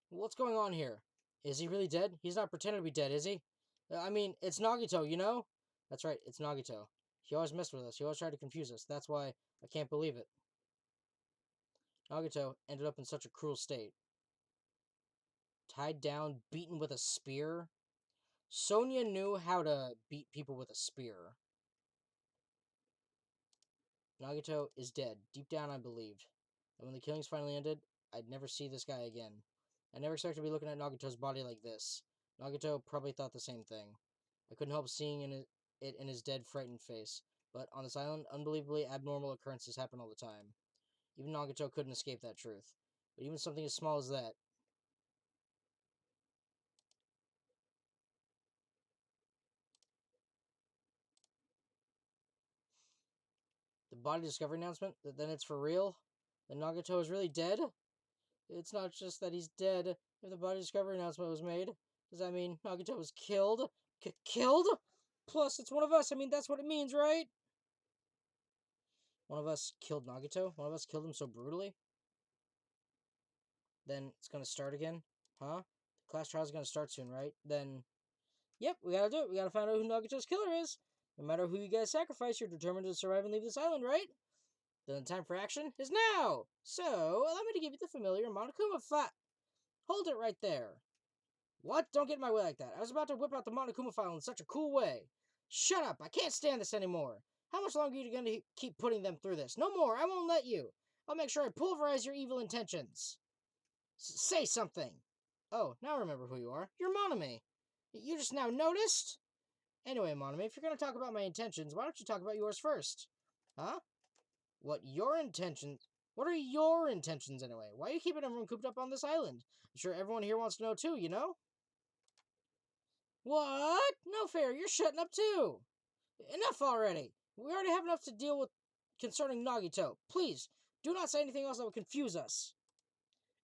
A: What's going on here? Is he really dead? He's not pretending to be dead, is he? I mean, it's Nagito, you know? That's right, it's Nagito. He always messed with us. He always tried to confuse us. That's why I can't believe it. Nagito ended up in such a cruel state. Tied down, beaten with a spear. Sonia knew how to beat people with a spear. Nagito is dead. Deep down, I believed. And when the killings finally ended, I'd never see this guy again. I never expected to be looking at Nagito's body like this. Nagito probably thought the same thing. I couldn't help seeing it in his dead, frightened face. But on this island, unbelievably abnormal occurrences happen all the time. Even Nagito couldn't escape that truth. But even something as small as that. The body discovery announcement? Then it's for real? That Nagito is really dead? It's not just that he's dead. If the body discovery announcement was made, does that mean Nagito was killed? Killed? Plus, it's one of us. I mean, that's what it means, right? One of us killed Nagito? One of us killed him so brutally? Then it's gonna start again? Huh? The class trial's gonna start soon, right? Then, yep, we gotta do it. We gotta find out who Nagito's killer is. No matter who you guys sacrifice, you're determined to survive and leave this island, right? Then the time for action is now! So, allow me to give you the familiar Monokuma fight. Hold it right there. What? Don't get in my way like that. I was about to whip out the Monokuma file in such a cool way. Shut up! I can't stand this anymore. How much longer are you going to keep putting them through this? No more! I won't let you! I'll make sure I pulverize your evil intentions. Say something! Oh, now I remember who you are. You're Monome. You just now noticed? Anyway, Monome, if you're going to talk about my intentions, why don't you talk about yours first? Huh? What your intentions? What are your intentions anyway? Why are you keeping everyone cooped up on this island? I'm sure everyone here wants to know too, you know? What? No fair, you're shutting up too. Enough already. We already have enough to deal with concerning Nagito. Please, do not say anything else that would confuse us.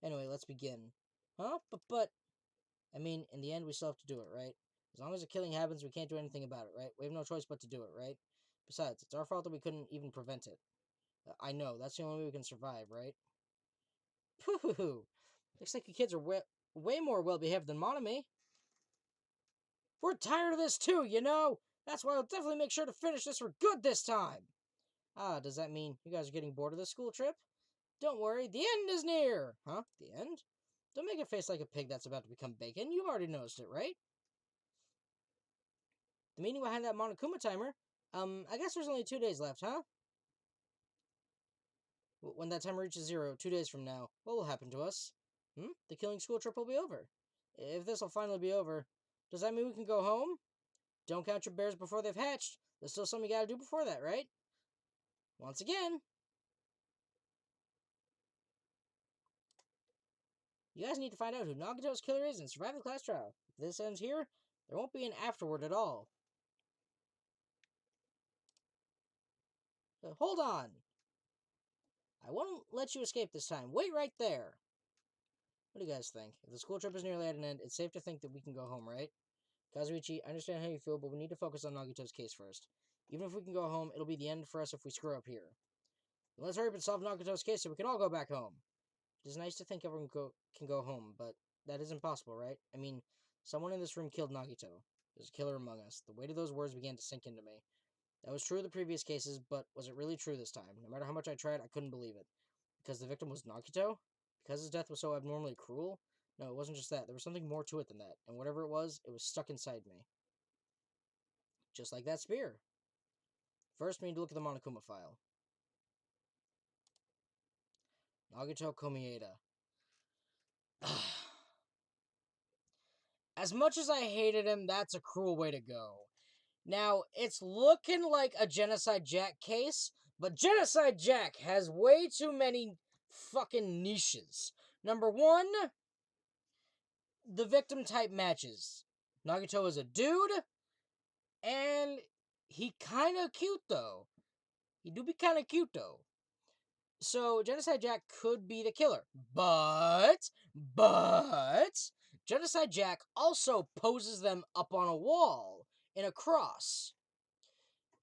A: Anyway, let's begin. Huh? But, I mean, in the end, we still have to do it, right? As long as the killing happens, we can't do anything about it, right? We have no choice but to do it, right? Besides, it's our fault that we couldn't even prevent it. I know, that's the only way we can survive, right? Pooh! Looks like you kids are way more well-behaved than Monami. We're tired of this too, you know? That's why I'll definitely make sure to finish this for good this time. Ah, does that mean you guys are getting bored of this school trip? Don't worry, the end is near. Huh? The end? Don't make a face like a pig that's about to become bacon. You've already noticed it, right? The meaning behind that Monokuma timer? I guess there's only 2 days left, huh? When that timer reaches 0, 2 days from now, what will happen to us? The killing school trip will be over. If this will finally be over, does that mean we can go home? Don't count your bears before they've hatched. There's still something you gotta do before that, right? Once again, you guys need to find out who Nagito's killer is and survive the class trial. If this ends here, there won't be an afterward at all. Hold on! I won't let you escape this time. Wait right there! What do you guys think? If the school trip is nearly at an end, it's safe to think that we can go home, right? Kazuichi, I understand how you feel, but we need to focus on Nagito's case first. Even if we can go home, it'll be the end for us if we screw up here. Let's hurry up and solve Nagito's case so we can all go back home. It is nice to think everyone can go home, but that isn't possible, right? I mean, someone in this room killed Nagito. There's a killer among us. The weight of those words began to sink into me. That was true of the previous cases, but was it really true this time? No matter how much I tried, I couldn't believe it. Because the victim was Nagito? Because his death was so abnormally cruel? No, it wasn't just that. There was something more to it than that. And whatever it was stuck inside me. Just like that spear. First, we need to look at the Monokuma file. Nagito Komieda. As much as I hated him, that's a cruel way to go. Now, it's looking like a Genocide Jack case, but Genocide Jack has way too many fucking niches. Number one, the victim type matches. Nagito is a dude, and he kinda cute though. He do be kinda cute though. So Genocide Jack could be the killer, but Genocide Jack also poses them up on a wall in a cross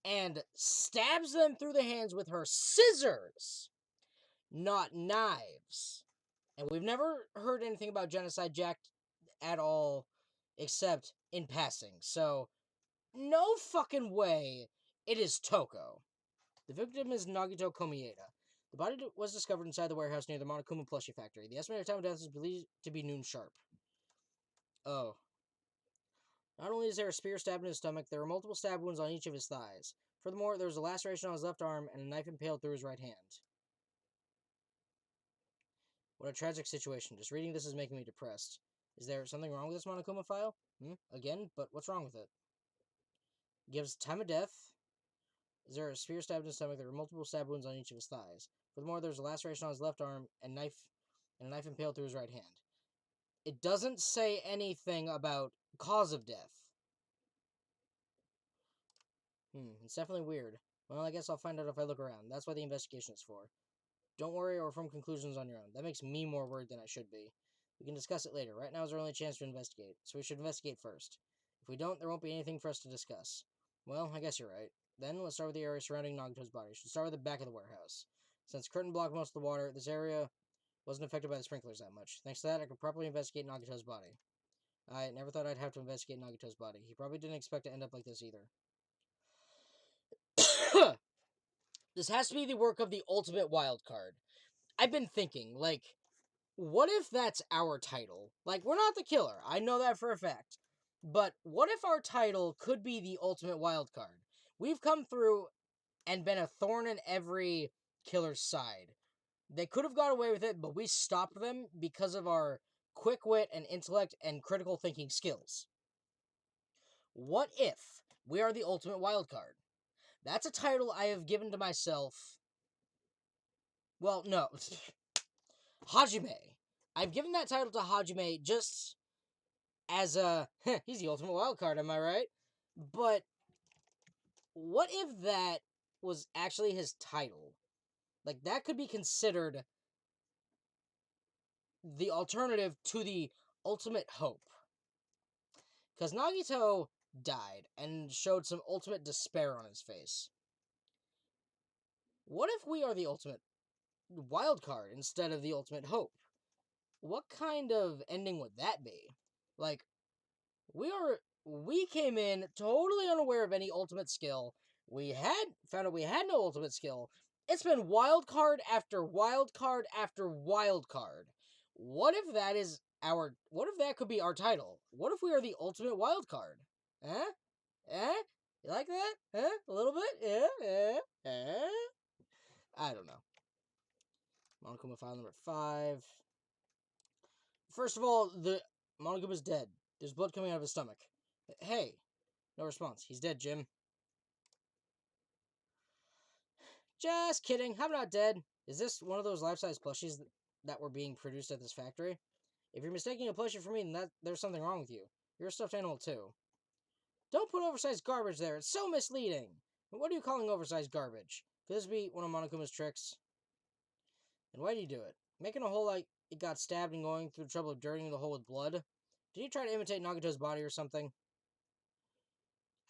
A: and stabs them through the hands with her scissors, not knives. And we've never heard anything about Genocide Jack at all, except in passing. So, no fucking way it is Toko. The victim is Nagito Komieda. The body was discovered inside the warehouse near the Monokuma plushie factory. The estimated time of death is believed to be noon sharp. Oh. Not only is there a spear stabbed in his stomach, there are multiple stab wounds on each of his thighs. Furthermore, there was a laceration on his left arm and a knife impaled through his right hand. What a tragic situation. Just reading this is making me depressed. Is there something wrong with this Monokuma file? Again? But what's wrong with it? Gives time of death. Is there a spear stabbed in his stomach? There are multiple stab wounds on each of his thighs. Furthermore, there's a laceration on his left arm and a knife impaled through his right hand. It doesn't say anything about cause of death. It's definitely weird. Well, I guess I'll find out if I look around. That's what the investigation is for. Don't worry or form conclusions on your own. That makes me more worried than I should be. We can discuss it later. Right now is our only chance to investigate, so we should investigate first. If we don't, there won't be anything for us to discuss. Well, I guess you're right. Then let's start with the area surrounding Nagito's body. We should start with the back of the warehouse. Since curtain blocked most of the water, this area wasn't affected by the sprinklers that much. Thanks to that, I could properly investigate Nagito's body. I never thought I'd have to investigate Nagito's body. He probably didn't expect to end up like this either. This has to be the work of the ultimate wild card. I've been thinking, what if that's our title? We're not the killer. I know that for a fact. But what if our title could be the ultimate wild card? We've come through and been a thorn in every killer's side. They could have got away with it, but we stopped them because of our quick wit and intellect and critical thinking skills. What if we are the ultimate wild card? That's a title I have given to myself. Well, no. Hajime. I've given that title to Hajime just as he's the ultimate wild card, am I right? But what if that was actually his title? That could be considered the alternative to the ultimate hope. Because Nagito died and showed some ultimate despair on his face. What if we are the ultimate wild card instead of the ultimate hope? What kind of ending would that be? We came in totally unaware of any ultimate skill. We found out we had no ultimate skill. It's been wild card after wild card after wild card. What if that could be our title? What if we are the ultimate wild card? Huh? You like that? Huh? A little bit? Yeah? I don't know. Monokuma file number 5. First of all, the Monokuma's dead. There's blood coming out of his stomach. Hey, no response. He's dead, Jim. Just kidding. I'm not dead. Is this one of those life-size plushies that were being produced at this factory? If you're mistaking a plushie for me, then there's something wrong with you. You're a stuffed animal, too. Don't put oversized garbage there. It's so misleading. What are you calling oversized garbage? Could this be one of Monokuma's tricks? And why do you do it? Making a hole like it got stabbed and going through the trouble of dirtying the hole with blood? Did you try to imitate Nagito's body or something?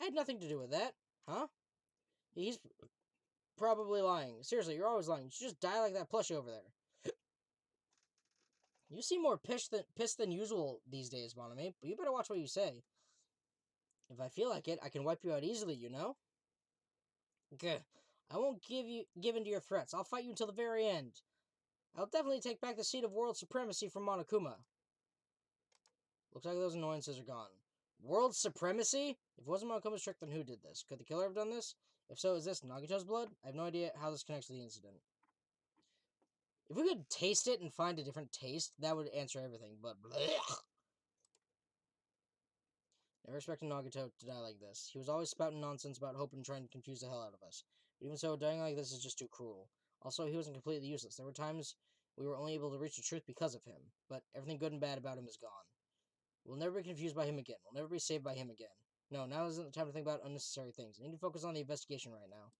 A: I had nothing to do with that. Huh? He's probably lying. Seriously, you're always lying. You should just die like that plushie over there. You seem more pissed than usual these days, Monami, but you better watch what you say. If I feel like it, I can wipe you out easily, you know? Gah. I won't give in to your threats. I'll fight you until the very end. I'll definitely take back the seat of world supremacy from Monokuma. Looks like those annoyances are gone. World supremacy? If it wasn't Monokuma's trick, then who did this? Could the killer have done this? If so, is this Nagito's blood? I have no idea how this connects to the incident. If we could taste it and find a different taste, that would answer everything, but blech. Never expected Nagito to die like this. He was always spouting nonsense about hope and trying to confuse the hell out of us. But even so, dying like this is just too cruel. Also, he wasn't completely useless. There were times we were only able to reach the truth because of him, but everything good and bad about him is gone. We'll never be confused by him again. We'll never be saved by him again. No, now isn't the time to think about unnecessary things. I need to focus on the investigation right now.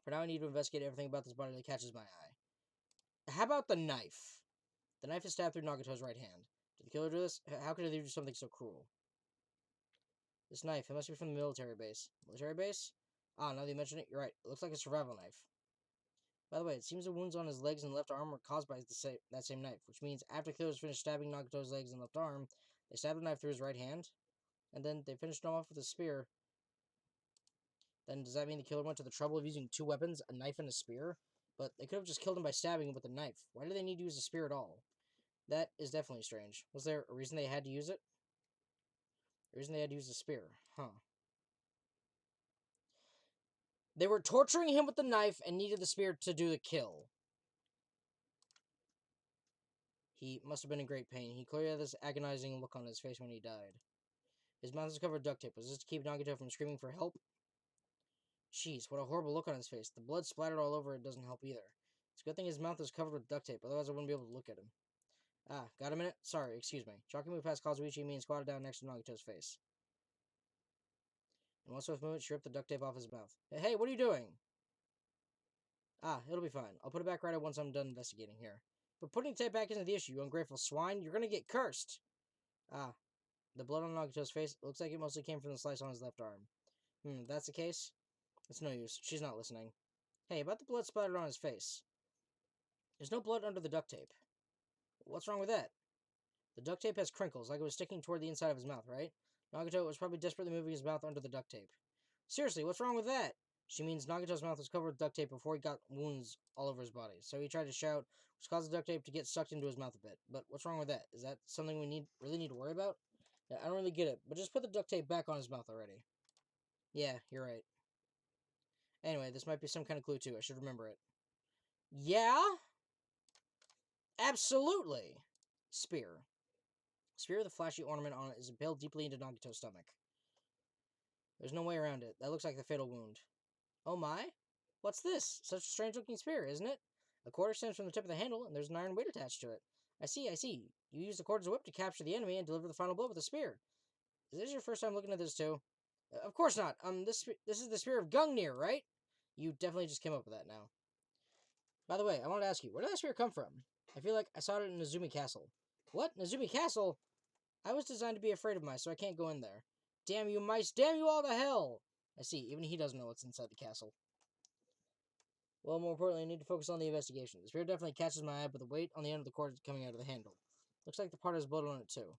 A: For now, I need to investigate everything about this body that catches my eye. How about the knife? The knife is stabbed through Nagato's right hand. Did the killer do this? How could they do something so cruel? This knife, it must be from the military base. Military base? Ah, now that you mention it, you're right. It looks like a survival knife. By the way, it seems the wounds on his legs and left arm were caused by that same knife, which means after killers finished stabbing Nagato's legs and left arm, they stabbed the knife through his right hand, and then they finished him off with a spear. Then does that mean the killer went to the trouble of using two weapons, a knife and a spear? But they could have just killed him by stabbing him with a knife. Why do they need to use a spear at all? That is definitely strange. Was there a reason they had to use it? The reason they had to use a spear. Huh. They were torturing him with the knife and needed the spear to do the kill. He must have been in great pain. He clearly had this agonizing look on his face when he died. His mouth was covered with duct tape. Was this to keep Nagato from screaming for help? Jeez, what a horrible look on his face. The blood splattered all over it doesn't help either. It's a good thing his mouth is covered with duct tape, otherwise I wouldn't be able to look at him. Ah, got a minute? Sorry, excuse me. Jockey moved past Kazuichi and me and squatted down next to Nagato's face. In one swift movement, she ripped the duct tape off his mouth. Hey, what are you doing? Ah, it'll be fine. I'll put it back right once I'm done investigating here. But putting the tape back isn't the issue, you ungrateful swine. You're gonna get cursed. Ah, the blood on Nagato's face looks like it mostly came from the slice on his left arm. If that's the case, it's no use. She's not listening. Hey, about the blood splattered on his face. There's no blood under the duct tape. What's wrong with that? The duct tape has crinkles, like it was sticking toward the inside of his mouth, right? Nagato was probably desperately moving his mouth under the duct tape. Seriously, what's wrong with that? She means Nagato's mouth was covered with duct tape before he got wounds all over his body. So he tried to shout, which caused the duct tape to get sucked into his mouth a bit. But what's wrong with that? Is that something we really need to worry about? Yeah, I don't really get it, but just put the duct tape back on his mouth already. Yeah, you're right. Anyway, this might be some kind of clue too. I should remember it. Yeah? Absolutely! Spear. Spear with a flashy ornament on it is impaled deeply into Nagato's stomach. There's no way around it. That looks like the fatal wound. Oh my? What's this? Such a strange-looking spear, isn't it? A cord extends from the tip of the handle, and there's an iron weight attached to it. I see. You use the cord as a whip to capture the enemy and deliver the final blow with a spear. Is this your first time looking at this, too? Of course not. This is the Spear of Gungnir, right? You definitely just came up with that now. By the way, I wanted to ask you, where did that spear come from? I feel like I saw it in Nezumi Castle. What? Nezumi Castle? I was designed to be afraid of mice, so I can't go in there. Damn you mice, damn you all to hell! I see, even he doesn't know what's inside the castle. Well, more importantly, I need to focus on the investigation. The spear definitely catches my eye, but the weight on the end of the cord is coming out of the handle. Looks like the part has blood on it, too.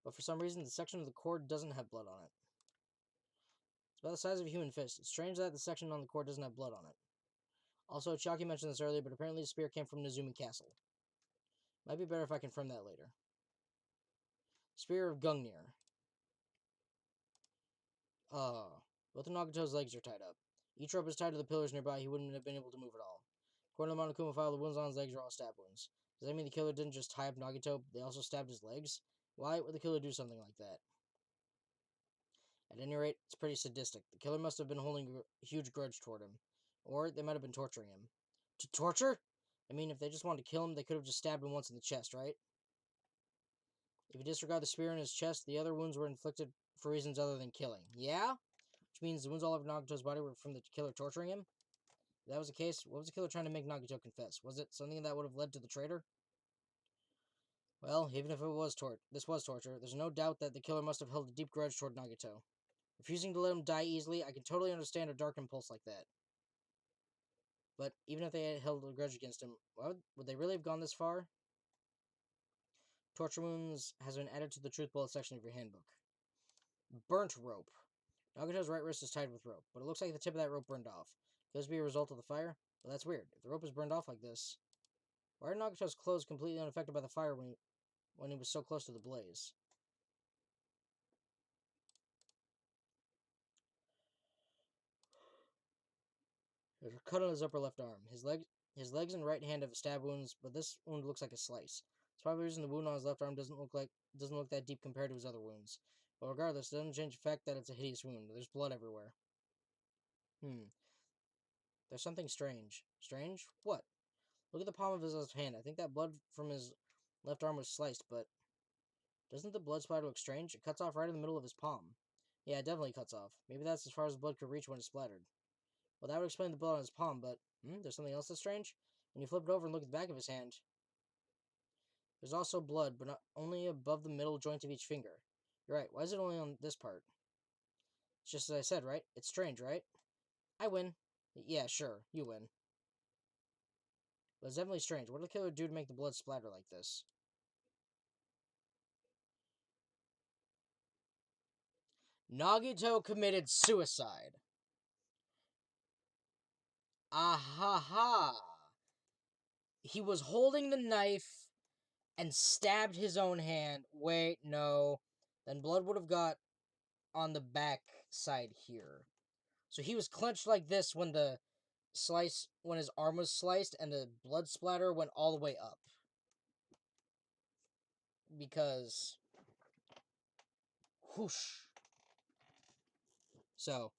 A: But for some reason, the section of the cord doesn't have blood on it. It's about the size of a human fist. It's strange that the section on the cord doesn't have blood on it. Also, Chiaki mentioned this earlier, but apparently the spear came from Nezumi Castle. Might be better if I confirm that later. Spear of Gungnir. Both of Nagato's legs are tied up. Each rope is tied to the pillars nearby. He wouldn't have been able to move at all. According to Monokuma file, the wounds on his legs are all stab wounds. Does that mean the killer didn't just tie up Nagato, but they also stabbed his legs? Why would the killer do something like that? At any rate, it's pretty sadistic. The killer must have been holding a huge grudge toward him. Or they might have been torturing him. To torture? I mean, if they just wanted to kill him, they could have just stabbed him once in the chest, right? If you disregard the spear in his chest, the other wounds were inflicted for reasons other than killing. Yeah? Which means the wounds all over Nagato's body were from the killer torturing him? If that was the case, what was the killer trying to make Nagato confess? Was it something that would have led to the traitor? Well, even if this was torture, there's no doubt that the killer must have held a deep grudge toward Nagato. Refusing to let him die easily, I can totally understand a dark impulse like that. But even if they had held a grudge against him, would they really have gone this far? Torture wounds has been added to the truth bullet section of your handbook. Burnt rope. Nagato's right wrist is tied with rope, but it looks like the tip of that rope burned off. Could this be a result of the fire? Well, that's weird. If the rope is burned off like this, why are Nagato's clothes completely unaffected by the fire when he was so close to the blaze? There's a cut on his upper left arm. His legs and right hand have stab wounds, but this wound looks like a slice. It's probably the reason the wound on his left arm doesn't look that deep compared to his other wounds. But regardless, it doesn't change the fact that it's a hideous wound. There's blood everywhere. There's something strange. Strange? What? Look at the palm of his left hand. I think that blood from his left arm was sliced, but doesn't the blood splatter look strange? It cuts off right in the middle of his palm. Yeah, it definitely cuts off. Maybe that's as far as the blood could reach when it splattered. Well, that would explain the blood on his palm, but there's something else that's strange. When you flip it over and look at the back of his hand, there's also blood, but not only above the middle joint of each finger. You're right. Why is it only on this part? It's just as I said, right? It's strange, right? I win. Yeah, sure, you win. But it's definitely strange. What did the killer do to make the blood splatter like this? Nagito committed suicide. Ahaha. He was holding the knife and stabbed his own hand. Wait, no. Then blood would have got on the back side here. So he was clenched like this when when his arm was sliced, and the blood splatter went all the way up. Because whoosh. So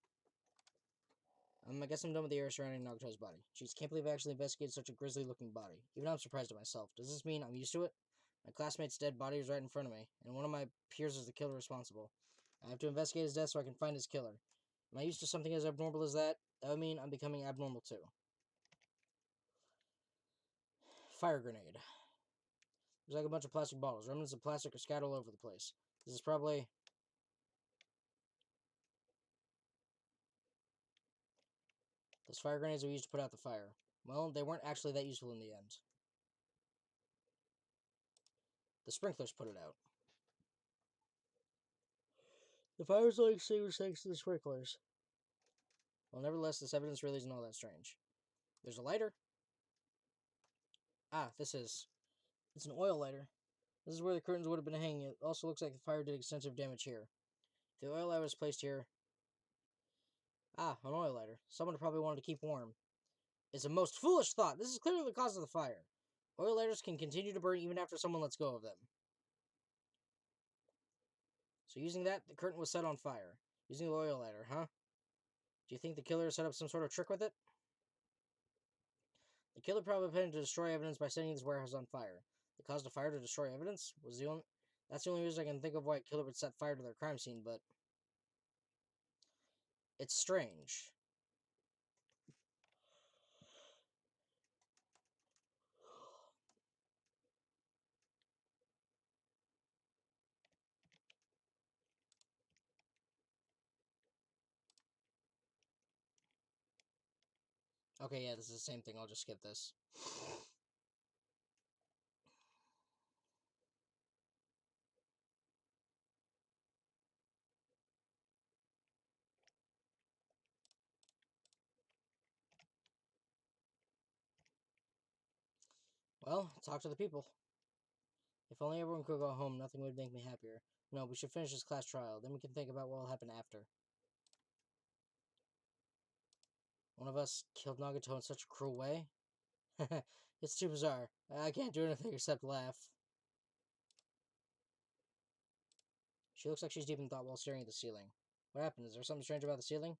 A: I guess I'm done with the area surrounding Nagato's body. Jeez, can't believe I actually investigated such a grisly-looking body. Even I'm surprised at myself. Does this mean I'm used to it? My classmate's dead body was right in front of me, and one of my peers is the killer responsible. I have to investigate his death so I can find his killer. Am I used to something as abnormal as that? That would mean I'm becoming abnormal too. Fire grenade. There's like a bunch of plastic bottles. Remnants of plastic are scattered all over the place. This is probably... Those fire grenades were used to put out the fire. Well, they weren't actually that useful in the end. The sprinklers put it out. The fire was only extinguished thanks to the sprinklers. Well, nevertheless, this evidence really isn't all that strange. There's a lighter. Ah, it's an oil lighter. This is where the curtains would have been hanging. It also looks like the fire did extensive damage here. If the oil lighter was placed here... Ah, an oil lighter. Someone probably wanted to keep warm. It's a most foolish thought. This is clearly the cause of the fire. Oil lighters can continue to burn even after someone lets go of them. So using that, the curtain was set on fire. Using the oil lighter, huh? Do you think the killer set up some sort of trick with it? The killer probably planned to destroy evidence by setting this warehouse on fire. The cause of the fire to destroy evidence was the only... That's the only reason I can think of why a killer would set fire to their crime scene, but... It's strange. Okay, yeah, this is the same thing. I'll just skip this. Well, talk to the people. If only everyone could go home, nothing would make me happier. No, we should finish this class trial. Then we can think about what will happen after. One of us killed Nagato in such a cruel way? It's too bizarre. I can't do anything except laugh. She looks like she's deep in thought while staring at the ceiling. What happened? Is there something strange about the ceiling?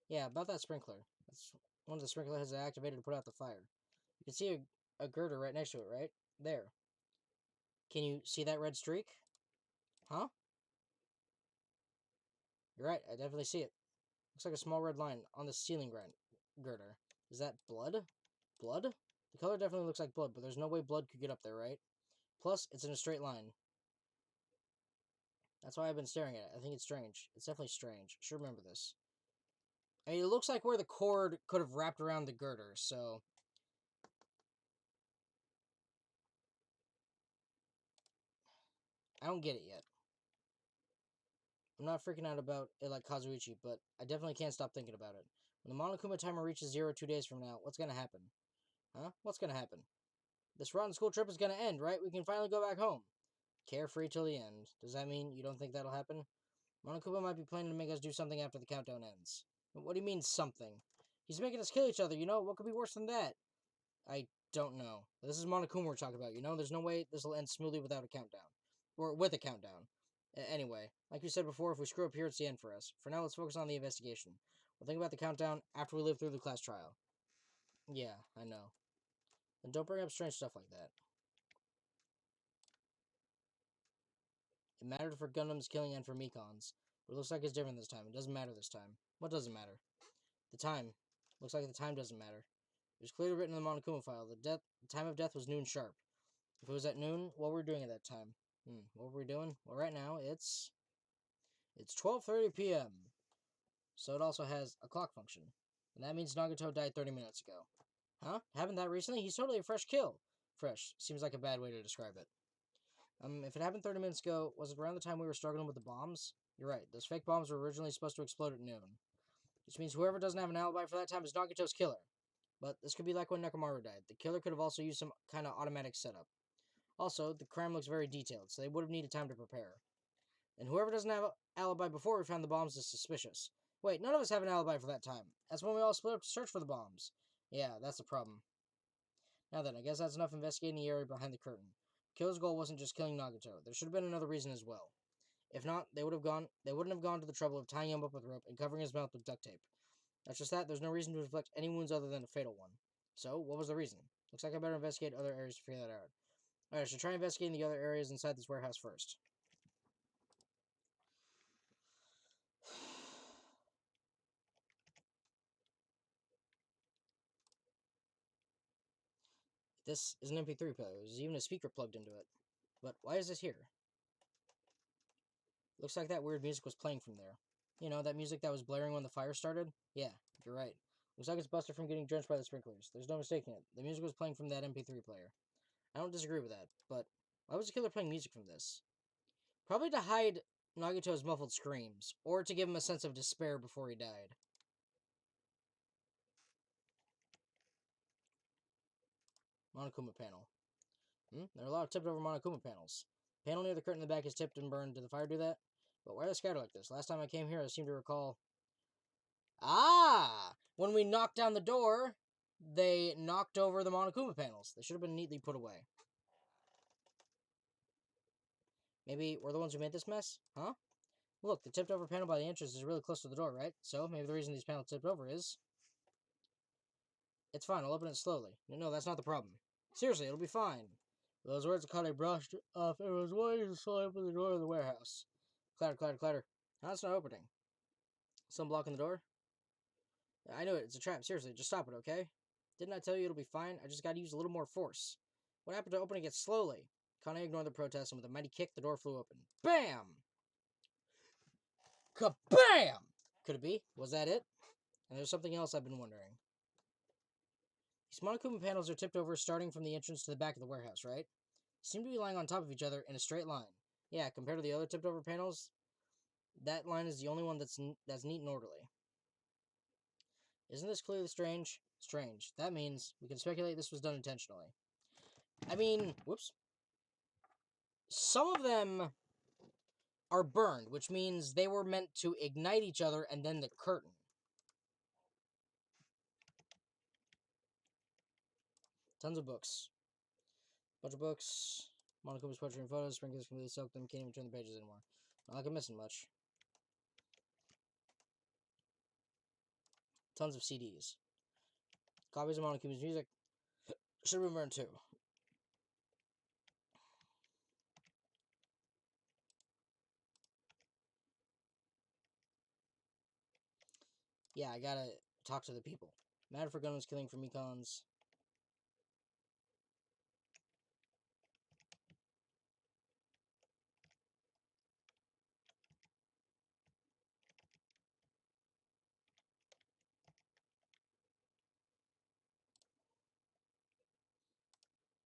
A: Yeah, about that sprinkler. That's one of the sprinkler heads I activated to put out the fire. You can see a girder right next to it, right? There. Can you see that red streak? Huh? You're right, I definitely see it. Looks like a small red line on the ceiling girder. Is that blood? Blood? The color definitely looks like blood, but there's no way blood could get up there, right? Plus, it's in a straight line. That's why I've been staring at it. I think it's strange. It's definitely strange. I should remember this. I mean, it looks like where the cord could have wrapped around the girder, so... I don't get it yet. I'm not freaking out about it like Kazuichi, but I definitely can't stop thinking about it. When the Monokuma timer reaches 0 2 days from now, what's gonna happen? Huh? What's gonna happen? This rotten school trip is gonna end, right? We can finally go back home. Carefree till the end. Does that mean you don't think that'll happen? Monokuma might be planning to make us do something after the countdown ends. What do you mean, something? He's making us kill each other, you know? What could be worse than that? I don't know. This is Monokuma we're talking about, you know? There's no way this will end smoothly without a countdown. Or with a countdown. Anyway, like we said before, if we screw up here, it's the end for us. For now, let's focus on the investigation. We'll think about the countdown after we live through the class trial. Yeah, I know. And don't bring up strange stuff like that. It mattered for Gundam's killing and for Mikon's. But it looks like it's different this time. It doesn't matter this time. What doesn't matter? The time. Looks like the time doesn't matter. It was clearly written in the Monokuma file. The time of death was noon sharp. If it was at noon, what were we doing at that time? What were we doing? Well, right now, it's 12:30 p.m. So it also has a clock function. And that means Nagato died 30 minutes ago. Huh? Happened that recently? He's totally a fresh kill. Fresh. Seems like a bad way to describe it. If it happened 30 minutes ago, was it around the time we were struggling with the bombs? You're right. Those fake bombs were originally supposed to explode at noon. Which means whoever doesn't have an alibi for that time is Nagato's killer. But this could be like when Nekomaru died. The killer could have also used some kind of automatic setup. Also, the crime looks very detailed, so they would have needed time to prepare. And whoever doesn't have an alibi before we found the bombs is suspicious. Wait, none of us have an alibi for that time. That's when we all split up to search for the bombs. Yeah, that's the problem. Now then, I guess that's enough investigating the area behind the curtain. Killer's goal wasn't just killing Nagato. There should have been another reason as well. If not, they wouldn't have gone to the trouble of tying him up with rope and covering his mouth with duct tape. That's just that. There's no reason to inflict any wounds other than a fatal one. So, what was the reason? Looks like I better investigate other areas to figure that out. Alright, I should try investigating the other areas inside this warehouse first. This is an MP3 player. There's even a speaker plugged into it. But why is this here? Looks like that weird music was playing from there. You know, that music that was blaring when the fire started? Yeah, you're right. Looks like it's busted from getting drenched by the sprinklers. There's no mistaking it. The music was playing from that MP3 player. I don't disagree with that, but why was the killer playing music from this? Probably to hide Nagato's muffled screams, or to give him a sense of despair before he died. Monokuma panel. There are a lot of tipped over Monokuma panels. Panel near the curtain in the back is tipped and burned. Did the fire do that? But why are they scattered like this? Last time I came here, I seem to recall... Ah! When we knocked down the door, they knocked over the Monokuma panels. They should have been neatly put away. Maybe we're the ones who made this mess? Huh? Look, the tipped over panel by the entrance is really close to the door, right? So, maybe the reason these panels tipped over is... It's fine, I'll open it slowly. No, that's not the problem. Seriously, it'll be fine. With those words, Akane brushed off everyone's way and slowly opened the door of the warehouse. Clatter, clatter, clatter. Now it's not opening. Some blocking the door? I know it, it's a trap. Seriously, just stop it, okay? Didn't I tell you it'll be fine? I just gotta use a little more force. What happened to opening it slowly? Kane ignored the protest, and with a mighty kick, the door flew open. Bam! Kabam! Could it be? Was that it? And there's something else I've been wondering. These Monokuma panels are tipped over starting from the entrance to the back of the warehouse, right? Seem to be lying on top of each other in a straight line. Yeah, compared to the other tipped over panels, that line is the only one that's neat and orderly. Isn't this clearly strange? Strange. That means we can speculate this was done intentionally. I mean, whoops. Some of them are burned, which means they were meant to ignite each other and then the curtain. Tons of books. Bunch of books. Monokuma's poetry and photos. Sprinklers completely soaked them. Can't even turn the pages anymore. Not like I'm missing much. Tons of CDs. Copies of Monokuma's music. Should have been burned too. Yeah, I gotta talk to the people. Mad for gun was killing for Mikon's.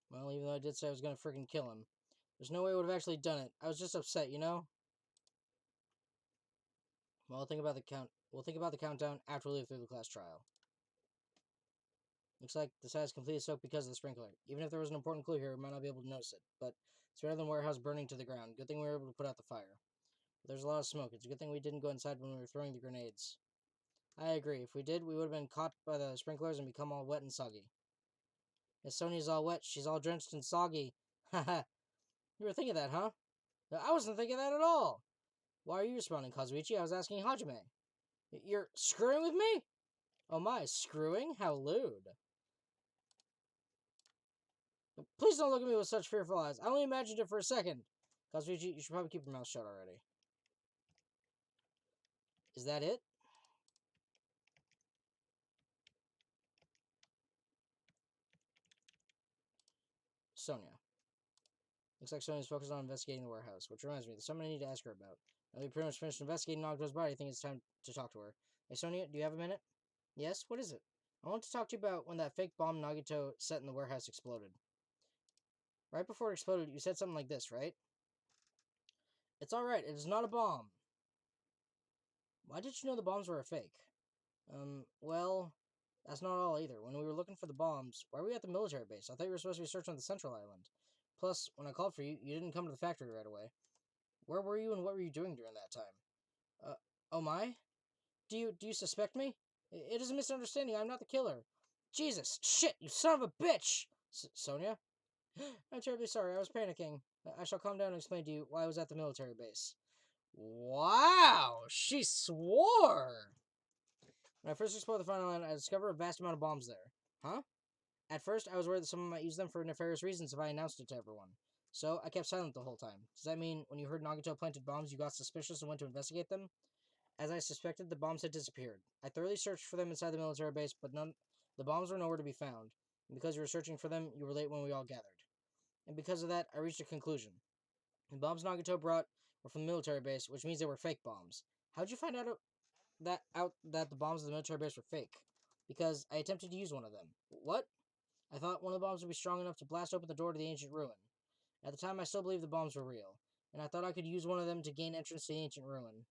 A: Well, even though I did say I was gonna freaking kill him. There's no way I would have actually done it. I was just upset, you know? Well, I'll think about the count. We'll think about the countdown after we leave through the class trial. Looks like the site is completely soaked because of the sprinkler. Even if there was an important clue here, we might not be able to notice it. But it's better than warehouse burning to the ground. Good thing we were able to put out the fire. But there's a lot of smoke. It's a good thing we didn't go inside when we were throwing the grenades. I agree. If we did, we would have been caught by the sprinklers and become all wet and soggy. Miss Sonia's all wet. She's all drenched and soggy. Haha. You were thinking that, huh? I wasn't thinking that at all. Why are you responding, Kazuichi? I was asking Hajime. You're screwing with me? Oh my, screwing? How lewd. Please don't look at me with such fearful eyes. I only imagined it for a second. Kazuichi, you should probably keep your mouth shut already. Is that it? Looks like Sonya's focused on investigating the warehouse, which reminds me, there's something I need to ask her about. Now we pretty much finished investigating Nagato's body, I think it's time to talk to her. Hey, Sonya, do you have a minute? Yes? What is it? I want to talk to you about when that fake bomb Nagato set in the warehouse exploded. Right before it exploded, you said something like this, right? It's alright, it is not a bomb. Why did you know the bombs were a fake? Well, that's not all either. When we were looking for the bombs, why were we at the military base? I thought you were supposed to be searching on the central island. Plus, when I called for you, you didn't come to the factory right away. Where were you and what were you doing during that time? Oh my? Do you suspect me? It is a misunderstanding. I'm not the killer. Jesus, shit, you son of a bitch! Sonia? I'm terribly sorry. I was panicking. I shall calm down and explain to you why I was at the military base. Wow, she swore! When I first explored the final land, I discovered a vast amount of bombs there. Huh? At first, I was worried that someone might use them for nefarious reasons if I announced it to everyone. So, I kept silent the whole time. Does that mean when you heard Nagato planted bombs, you got suspicious and went to investigate them? As I suspected, the bombs had disappeared. I thoroughly searched for them inside the military base, but the bombs were nowhere to be found. And because you were searching for them, you were late when we all gathered. And because of that, I reached a conclusion. The bombs Nagato brought were from the military base, which means they were fake bombs. How'd you find out that the bombs of the military base were fake? Because I attempted to use one of them. What? I thought one of the bombs would be strong enough to blast open the door to the ancient ruin. At the time, I still believed the bombs were real, and I thought I could use one of them to gain entrance to the ancient ruin.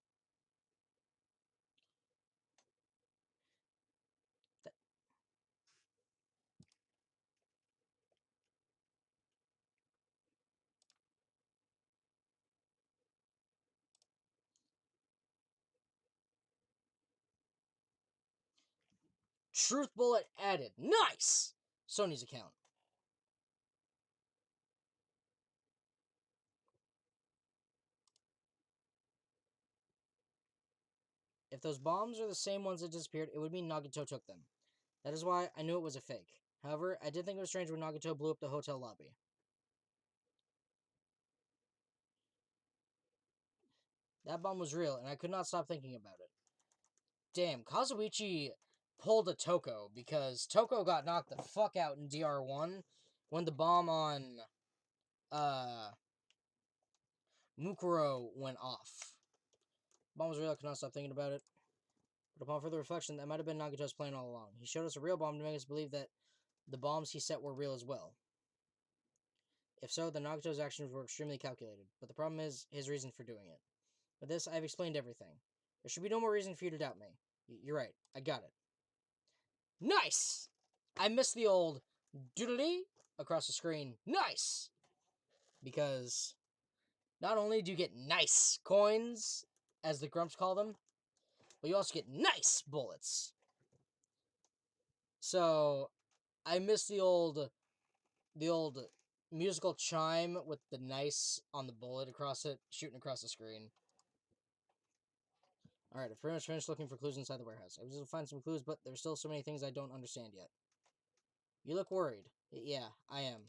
A: Truth bullet added. Nice! Sony's account. If those bombs are the same ones that disappeared, it would mean Nagato took them. That is why I knew it was a fake. However, I did think it was strange when Nagato blew up the hotel lobby. That bomb was real, and I could not stop thinking about it. Damn, Kazuichi pulled a Toko, because Toko got knocked the fuck out in DR1 when the bomb on Mukuro went off. The bomb was real, I could not stop thinking about it. But upon further reflection, that might have been Nagato's plan all along. He showed us a real bomb to make us believe that the bombs he set were real as well. If so, then Nagato's actions were extremely calculated, but the problem is his reason for doing it. With this, I've explained everything. There should be no more reason for you to doubt me. You're right, I got it. Nice! I missed the old doodly across the screen. Nice! Because not only do you get nice coins, as the Grumps call them, but you also get nice bullets. So, I missed the old musical chime with the nice on the bullet across it, shooting across the screen. Alright, I've pretty much finished looking for clues inside the warehouse. I was able to find some clues, but there's still so many things I don't understand yet. You look worried. Yeah, I am.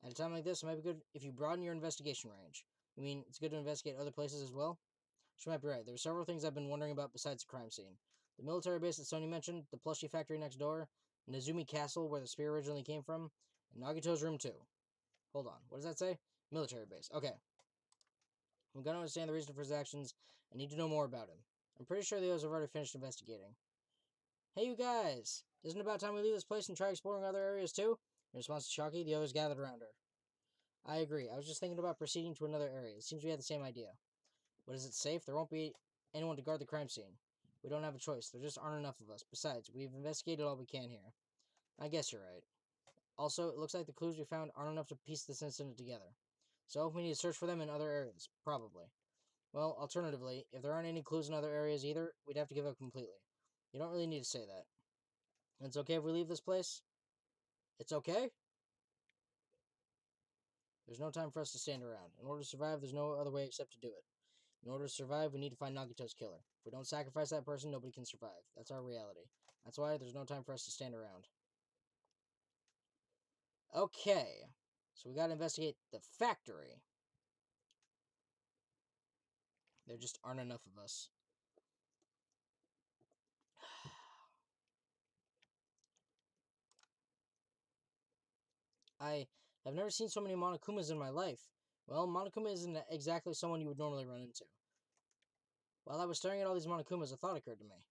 A: At a time like this, it might be good if you broaden your investigation range. You mean it's good to investigate other places as well? She might be right. There are several things I've been wondering about besides the crime scene. The military base that Sony mentioned, the plushie factory next door, Nezumi Castle, where the spear originally came from, and Nagato's room too. Hold on, what does that say? Military base. Okay. I'm gonna understand the reason for his actions. I need to know more about him. I'm pretty sure the others have already finished investigating. Hey, you guys! Isn't it about time we leave this place and try exploring other areas too? In response to Shocky, the others gathered around her. I agree. I was just thinking about proceeding to another area. It seems we had the same idea. But is it safe? There won't be anyone to guard the crime scene. We don't have a choice. There just aren't enough of us. Besides, we've investigated all we can here. I guess you're right. Also, it looks like the clues we found aren't enough to piece this incident together. So, we need to search for them in other areas. Probably. Well, alternatively, if there aren't any clues in other areas either, we'd have to give up completely. You don't really need to say that. It's okay if we leave this place? It's okay? There's no time for us to stand around. In order to survive, there's no other way except to do it. In order to survive, we need to find Nagato's killer. If we don't sacrifice that person, nobody can survive. That's our reality. That's why there's no time for us to stand around. Okay. So we gotta investigate the factory. There just aren't enough of us. I I've never seen so many Monokumas in my life. Well, Monokuma isn't exactly someone you would normally run into. While I was staring at all these Monokumas, a thought occurred to me.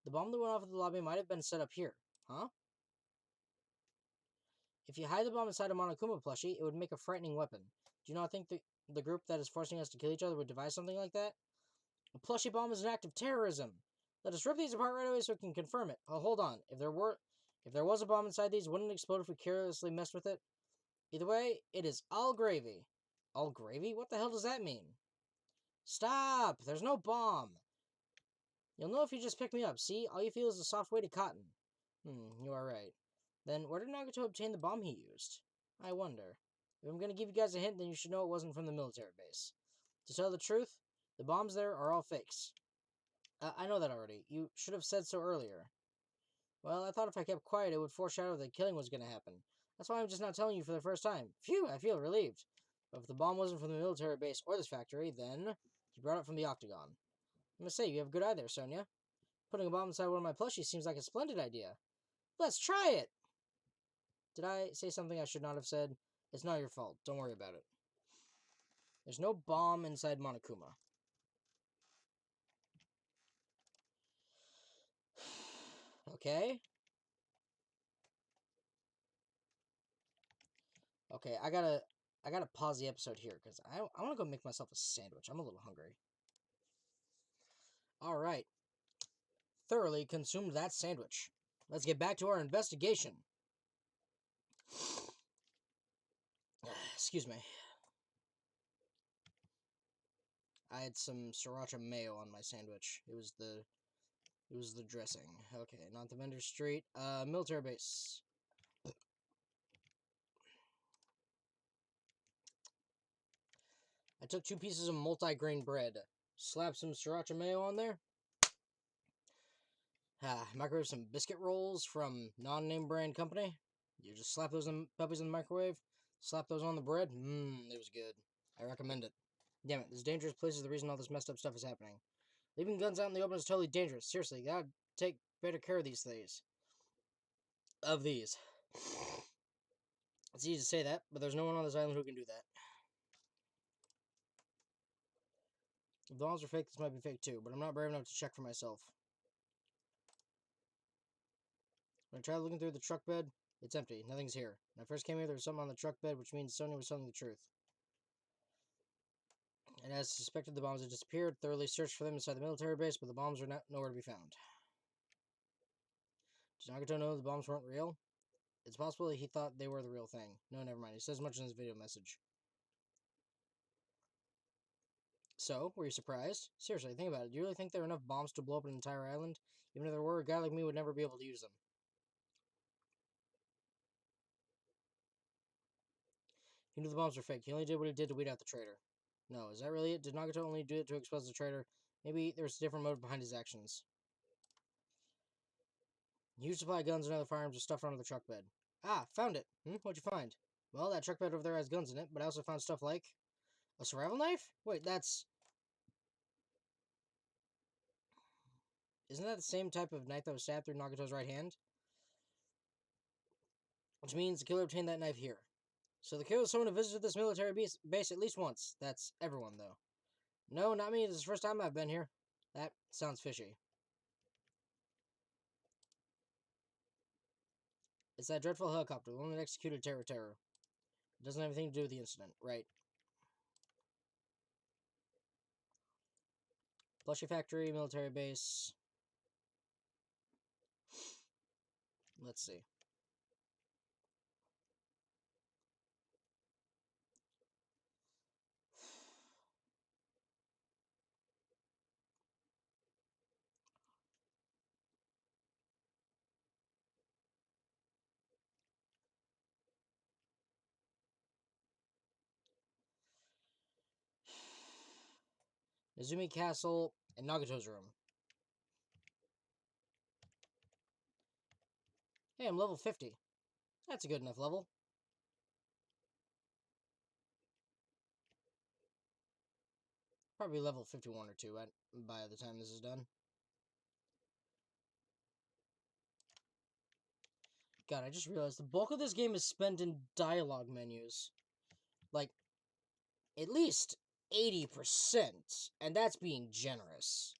A: The bomb that went off at the lobby might have been set up here. Huh? If you hide the bomb inside a Monokuma plushie, it would make a frightening weapon. Do you not think the group that is forcing us to kill each other would devise something like that? A plushie bomb is an act of terrorism. Let us rip these apart right away so we can confirm it. Oh, hold on. If there was a bomb inside these, wouldn't it explode if we carelessly messed with it? Either way, it is all gravy. All gravy? What the hell does that mean? Stop! There's no bomb! You'll know if you just pick me up, see? All you feel is a soft weight of cotton. You are right. Then where did Nagato obtain the bomb he used? I wonder. If I'm going to give you guys a hint, then you should know it wasn't from the military base. To tell the truth, the bombs there are all fakes. I know that already. You should have said so earlier. Well, I thought if I kept quiet, it would foreshadow that killing was going to happen. That's why I'm just not telling you for the first time. Phew, I feel relieved. But if the bomb wasn't from the military base or this factory, then you brought it from the Octagon. I must say, you have a good eye there, Sonia. Putting a bomb inside one of my plushies seems like a splendid idea. Let's try it! Did I say something I should not have said? It's not your fault. Don't worry about it. There's no bomb inside Monokuma. Okay. Okay, I gotta pause the episode here because I want to go make myself a sandwich. I'm a little hungry. All right. Thoroughly consumed that sandwich. Let's get back to our investigation. Excuse me. I had some sriracha mayo on my sandwich. It was the dressing. Okay, not the vendor street. Military base. I took 2 pieces of multi-grain bread. Slapped some sriracha mayo on there. Microwave some biscuit rolls from non-name brand company. You just slap those puppies in the microwave. Slap those on the bread. It was good. I recommend it. Damn it, this dangerous place is the reason all this messed up stuff is happening. Leaving guns out in the open is totally dangerous. Seriously, you gotta take better care of these things. Of these. It's easy to say that, but there's no one on this island who can do that. If the bombs are fake, this might be fake too, but I'm not brave enough to check for myself. When I tried looking through the truck bed, it's empty. Nothing's here. When I first came here, there was something on the truck bed, which means Sonia was telling the truth. And as suspected, the bombs had disappeared. Thoroughly searched for them inside the military base, but the bombs are nowhere to be found. Does Nagato know the bombs weren't real? It's possible that he thought they were the real thing. No, never mind. He says much in his video message. So, were you surprised? Seriously, think about it. Do you really think there are enough bombs to blow up an entire island? Even if there were, a guy like me would never be able to use them. He knew the bombs were fake. He only did what he did to weed out the traitor. No, is that really it? Did Nagato only do it to expose the traitor? Maybe there was a different motive behind his actions. Huge supply of guns and other firearms are stuffed onto the truck bed. Ah, found it. What'd you find? Well, that truck bed over there has guns in it, but I also found stuff like a survival knife? Wait, that's... Isn't that the same type of knife that was stabbed through Nagato's right hand? Which means the killer obtained that knife here. So the killer is someone who visited this military base at least once. That's everyone, though. No, not me. This is the first time I've been here. That sounds fishy. It's that dreadful helicopter, the one that executed Terror. It doesn't have anything to do with the incident, right? Plushie factory, military base. Let's see. Nezumi Castle and Nagato's room. Hey, I'm level 50. That's a good enough level. Probably level 51 or 2 by the time this is done. God, I just realized the bulk of this game is spent in dialogue menus. Like, at least 80%, and that's being generous.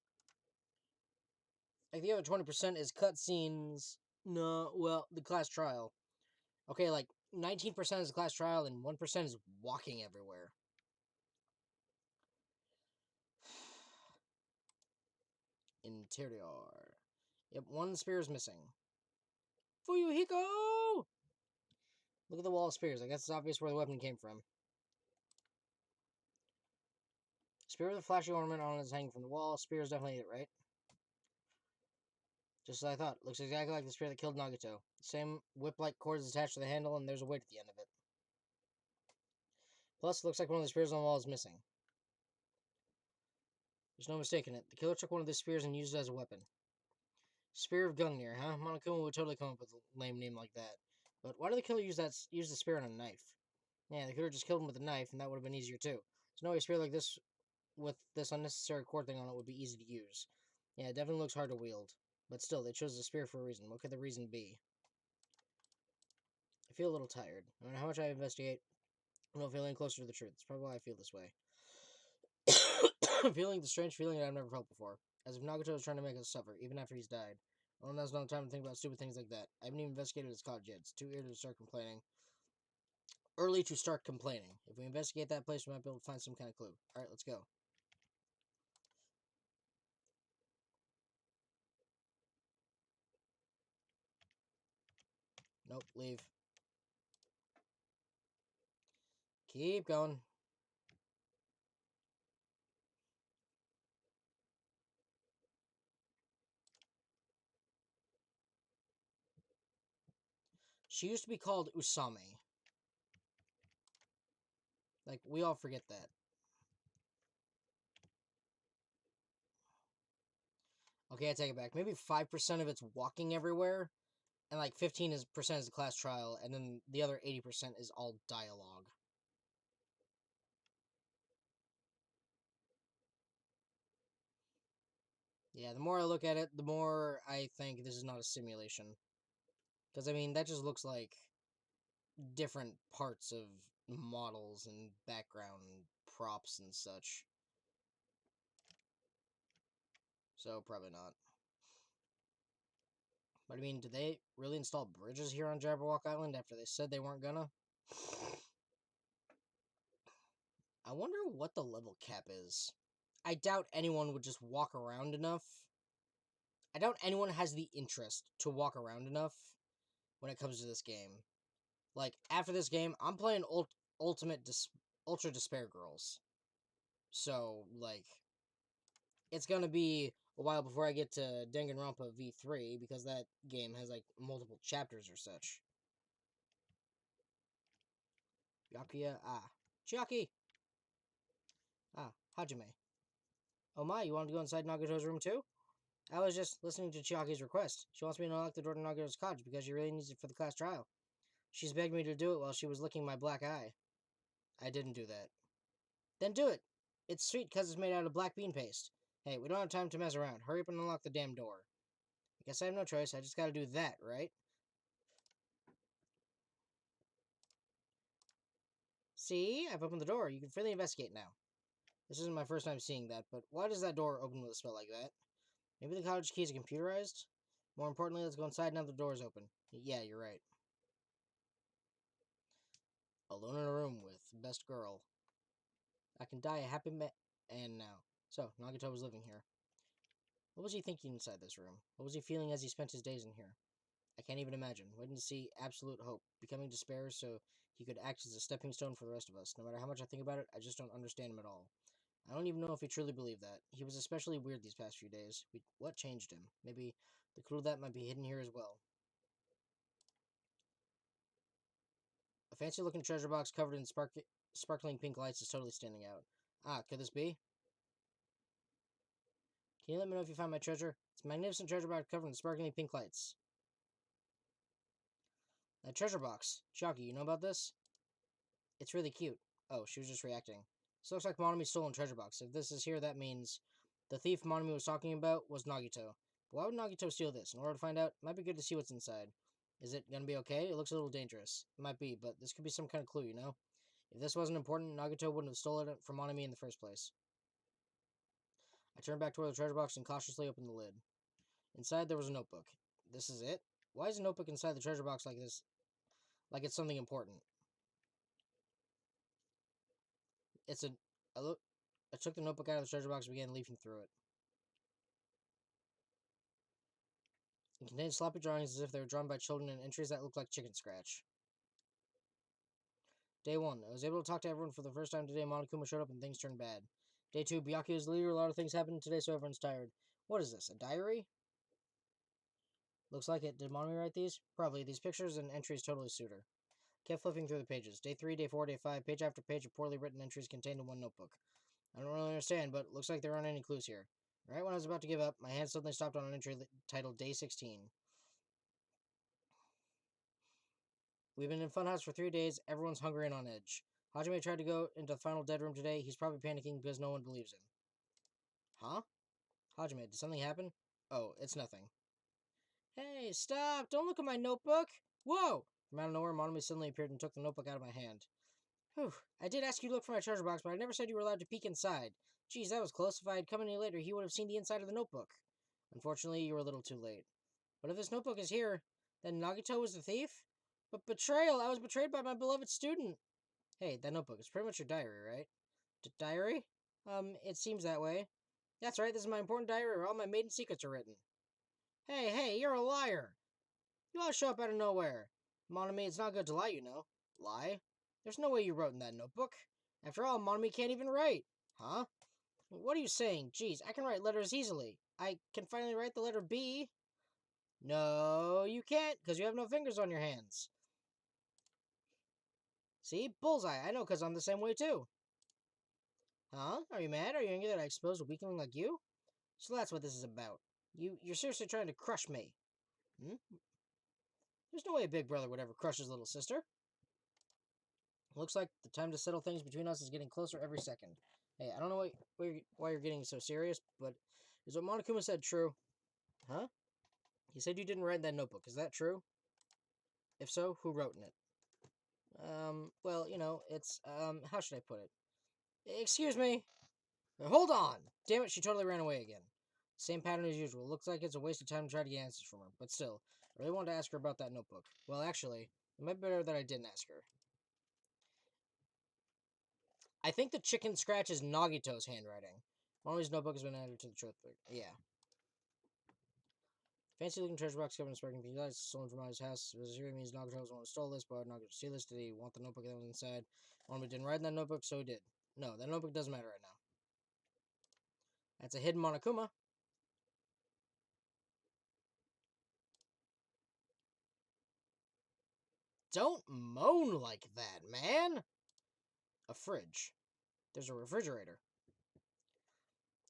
A: Like, the other 20% is cutscenes. No, well, the class trial. Okay, like, 19% is the class trial, and 1% is walking everywhere. Interior. Yep, one spear is missing. Fuyuhiko! Look at the wall of spears. I guess it's obvious where the weapon came from. Spear with a flashy ornament on it is hanging from the wall. Spear is definitely it, right? Just as I thought. Looks exactly like the spear that killed Nagato. Same whip-like cord is attached to the handle, and there's a weight at the end of it. Plus, it looks like one of the spears on the wall is missing. There's no mistaking it. The killer took one of the spears and used it as a weapon. Spear of Gungnir, huh? Monokuma would totally come up with a lame name like that. But why did the killer use the spear on a knife? Yeah, the killer just killed him with a knife, and that would have been easier too. There's no way a spear like this with this unnecessary cord thing on it would be easy to use. Yeah, it definitely looks hard to wield. But still, they chose the spear for a reason. What could the reason be? I feel a little tired. No matter how much I investigate, I don't feel any closer to the truth. It's probably why I feel this way. I'm feeling the strange feeling that I've never felt before. As if Nagato was trying to make us suffer, even after he's died. Well, now's not the time to think about stupid things like that. I haven't even investigated his cause yet. It's too early to start complaining. Early to start complaining. If we investigate that place, we might be able to find some kind of clue. Alright, let's go. Nope, leave. Keep going. She used to be called Usame. Like, we all forget that. Okay, I take it back. Maybe 5% of it's walking everywhere, and like 15% is the class trial, and then the other 80% is all dialogue. Yeah, the more I look at it, the more I think this is not a simulation. Because, I mean, that just looks like different parts of models and background props and such. So, probably not. But, I mean, did they really install bridges here on Jabberwock Island after they said they weren't gonna? I wonder what the level cap is. I doubt anyone would just walk around enough. I doubt anyone has the interest to walk around enough when it comes to this game. Like, after this game, I'm playing Ultra Despair Girls. So, like, it's gonna be a while before I get to Danganronpa V3, because that game has, like, multiple chapters or such. Yakuya, Chiaki! Hajime. Oh my, you wanted to go inside Nagato's room too? I was just listening to Chiaki's request. She wants me to unlock the door to Nagato's cottage because she really needs it for the class trial. She's begged me to do it while she was licking my black eye. I didn't do that. Then do it. It's sweet because it's made out of black bean paste. Hey, we don't have time to mess around. Hurry up and unlock the damn door. I guess I have no choice. I just gotta do that, right? See? I've opened the door. You can freely investigate now. This isn't my first time seeing that, but why does that door open with a spell like that? Maybe the cottage keys are computerized? More importantly, let's go inside now that the door is open. Yeah, you're right. Alone in a room with best girl. I can die a happy man now. So, Nagato was living here. What was he thinking inside this room? What was he feeling as he spent his days in here? I can't even imagine. Waiting to see absolute hope, becoming despair so he could act as a stepping stone for the rest of us. No matter how much I think about it, I just don't understand him at all. I don't even know if he truly believed that. He was especially weird these past few days. What changed him? Maybe the clue that might be hidden here as well. A fancy-looking treasure box covered in sparkling pink lights is totally standing out. Could this be? Can you let me know if you found my treasure? It's a magnificent treasure box covered in sparkling pink lights. A treasure box. Shocky, you know about this? It's really cute. Oh, she was just reacting. This looks like Monomi's stolen treasure box. If this is here, that means the thief Monomi was talking about was Nagito. But why would Nagito steal this? In order to find out, it might be good to see what's inside. Is it gonna be okay? It looks a little dangerous. It might be, but this could be some kind of clue, you know? If this wasn't important, Nagato wouldn't have stolen it from Monami in the first place. I turned back toward the treasure box and cautiously opened the lid. Inside, there was a notebook. This is it? Why is a notebook inside the treasure box like this? Like it's something important. It's a... I, look, I took the notebook out of the treasure box and began leafing through it. It contained sloppy drawings as if they were drawn by children and entries that looked like chicken scratch. Day 1. I was able to talk to everyone for the first time today. Monokuma showed up and things turned bad. Day 2. Byakuya is the leader. A lot of things happened today, so everyone's tired. What is this, a diary? Looks like it. Did Monami write these? Probably. These pictures and entries totally suit her. Kept flipping through the pages. Day 3, Day 4, Day 5, page after page of poorly written entries contained in one notebook. I don't really understand, but it looks like there aren't any clues here. Right when I was about to give up, my hand suddenly stopped on an entry titled Day 16. We've been in Funhouse for 3 days. Everyone's hungry and on edge. Hajime tried to go into the final dead room today. He's probably panicking because no one believes him. Huh? Hajime, did something happen? Oh, it's nothing. Hey, stop! Don't look at my notebook! Whoa! From out of nowhere, Monami suddenly appeared and took the notebook out of my hand. Whew. I did ask you to look for my treasure box, but I never said you were allowed to peek inside. Geez, that was close. If I had come any later, he would have seen the inside of the notebook. Unfortunately, you were a little too late. But if this notebook is here, then Nagito was the thief? But betrayal! I was betrayed by my beloved student! Hey, that notebook is pretty much your diary, right? Diary? It seems that way. That's right, this is my important diary where all my maiden secrets are written. Hey, you're a liar! You always show up out of nowhere. Monami, it's not good to lie, you know. Lie? There's no way you wrote in that notebook. After all, Monami can't even write. Huh? What are you saying? Geez, I can write letters easily. I can finally write the letter B. No, you can't, because you have no fingers on your hands. See? Bullseye. I know, because I'm the same way, too. Huh? Are you mad? Are you angry that I exposed a weakling like you? So that's what this is about. You're seriously trying to crush me. Hmm? There's no way Big Brother would ever crush his little sister. Looks like the time to settle things between us is getting closer every second. Hey, I don't know why you're getting so serious, but is what Monokuma said true? Huh? He said you didn't write in that notebook. Is that true? If so, who wrote in it? Well, it's, how should I put it? Excuse me? Hold on! Damn it, she totally ran away again. Same pattern as usual. Looks like it's a waste of time to try to get answers from her. But still, I really wanted to ask her about that notebook. Well, actually, it might be better that I didn't ask her. I think the chicken scratch is Nagito's handwriting. Mommy's notebook has been added to the truth book. Yeah. Fancy looking treasure box covered in sparkling pink lights, stolen from Mommy's house. This really means Nagito was the one who stole this, but Nagito steal this. Did he want the notebook that was inside? Mommy didn't write in that notebook, so he did. No, that notebook doesn't matter right now. That's a hidden Monokuma. Don't moan like that, man! A fridge. There's a refrigerator.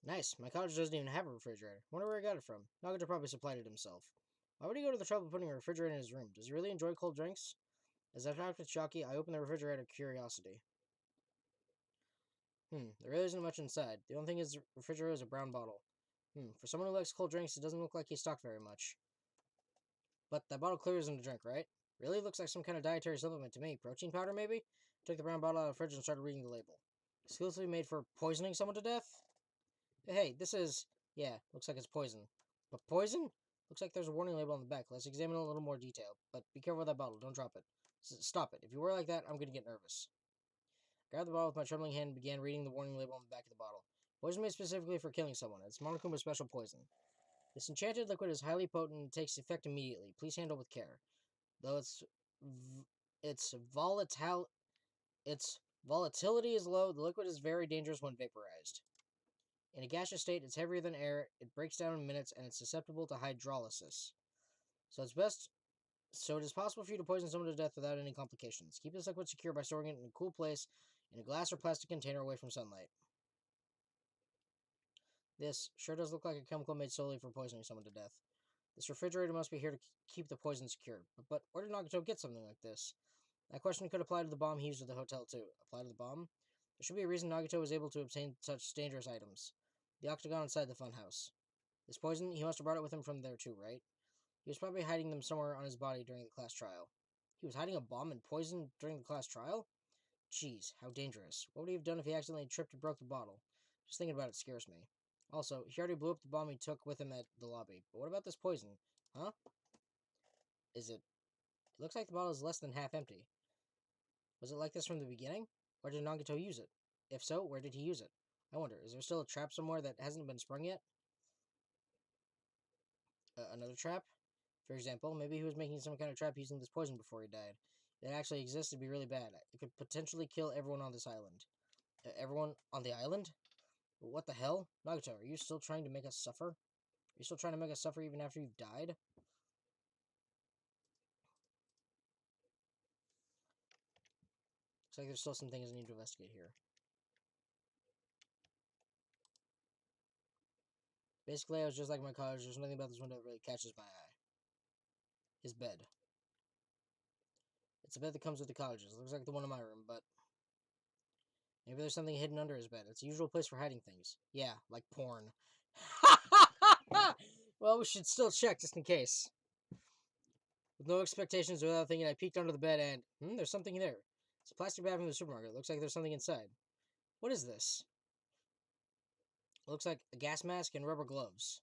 A: Nice. My college doesn't even have a refrigerator. Wonder where he got it from. Nagito probably supplied it himself. Why would he go to the trouble of putting a refrigerator in his room? Does he really enjoy cold drinks? As I talked with Shocky, I opened the refrigerator out of curiosity. There really isn't much inside. The only thing is the refrigerator is a brown bottle. For someone who likes cold drinks, it doesn't look like he's stocked very much. But that bottle clearly isn't a drink, right? Really looks like some kind of dietary supplement to me. Protein powder, maybe? Took the brown bottle out of the fridge and started reading the label. Exclusively made for poisoning someone to death? Hey, this is... Yeah, looks like it's poison. But poison? Looks like there's a warning label on the back. Let's examine it in a little more detail. But be careful with that bottle. Don't drop it. Stop it. If you were like that, I'm going to get nervous. I grabbed the bottle with my trembling hand and began reading the warning label on the back of the bottle. Poison made specifically for killing someone. It's Monokuma's special poison. This enchanted liquid is highly potent and takes effect immediately. Please handle with care. Though its volatility is low, the liquid is very dangerous when vaporized. In a gaseous state, it's heavier than air, it breaks down in minutes, and it's susceptible to hydrolysis. So it is possible for you to poison someone to death without any complications. Keep this liquid secure by storing it in a cool place in a glass or plastic container away from sunlight. This sure does look like a chemical made solely for poisoning someone to death. This refrigerator must be here to keep the poison secure. But where did Nagato get something like this? That question could apply to the bomb he used at the hotel, too. Apply to the bomb? There should be a reason Nagato was able to obtain such dangerous items. The octagon inside the funhouse. This poison, he must have brought it with him from there, too, right? He was probably hiding them somewhere on his body during the class trial. He was hiding a bomb and poison during the class trial? Jeez, how dangerous. What would he have done if he accidentally tripped and broke the bottle? Just thinking about it scares me. Also, he already blew up the bomb he took with him at the lobby. But what about this poison? Huh? Is it... It looks like the bottle is less than half empty. Was it like this from the beginning? Or did Nagato use it? If so, where did he use it? I wonder, is there still a trap somewhere that hasn't been sprung yet? Another trap? For example, maybe he was making some kind of trap using this poison before he died. If it actually exists, it'd be really bad. It could potentially kill everyone on this island. Everyone on the island? What the hell? Nagato, are you still trying to make us suffer? Are you still trying to make us suffer even after you've died? Looks like there's still some things I need to investigate here. Basically, I was just like my college. There's nothing about this window that really catches my eye. His bed. It's a bed that comes with the colleges. It looks like the one in my room, but maybe there's something hidden under his bed. It's a usual place for hiding things. Yeah, like porn. Well, we should still check just in case. With no expectations, without thinking, I peeked under the bed and there's something there. It's a plastic bag from the supermarket. It looks like there's something inside. What is this? It looks like a gas mask and rubber gloves.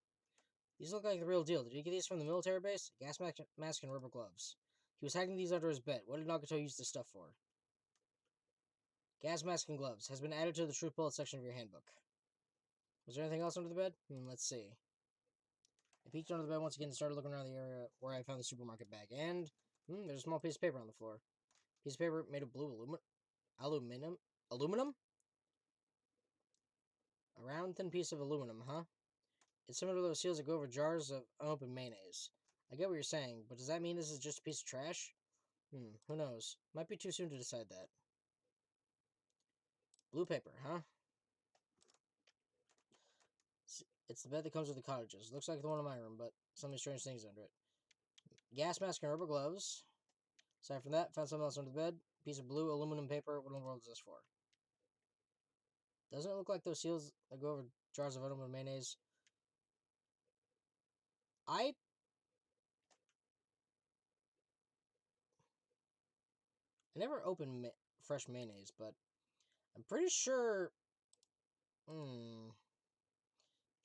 A: These look like the real deal. Did he get these from the military base? Gas mask and rubber gloves. He was hiding these under his bed. What did Nagato use this stuff for? Gas mask and gloves has been added to the truth bullet section of your handbook. Was there anything else under the bed? Let's see. I peeked under the bed once again and started looking around the area where I found the supermarket bag. And there's a small piece of paper on the floor. Piece of paper made of blue aluminum? Aluminum? A round, thin piece of aluminum, huh? It's similar to those seals that go over jars of unopened mayonnaise. I get what you're saying, but does that mean this is just a piece of trash? Who knows? Might be too soon to decide that. Blue paper, huh? It's the bed that comes with the cottages. Looks like the one in my room, but some strange things under it. Gas mask and rubber gloves. Aside from that, found something else under the bed. Piece of blue aluminum paper. What in the world is this for? Doesn't it look like those seals that go over jars of unopened mayonnaise? I never opened fresh mayonnaise, but I'm pretty sure...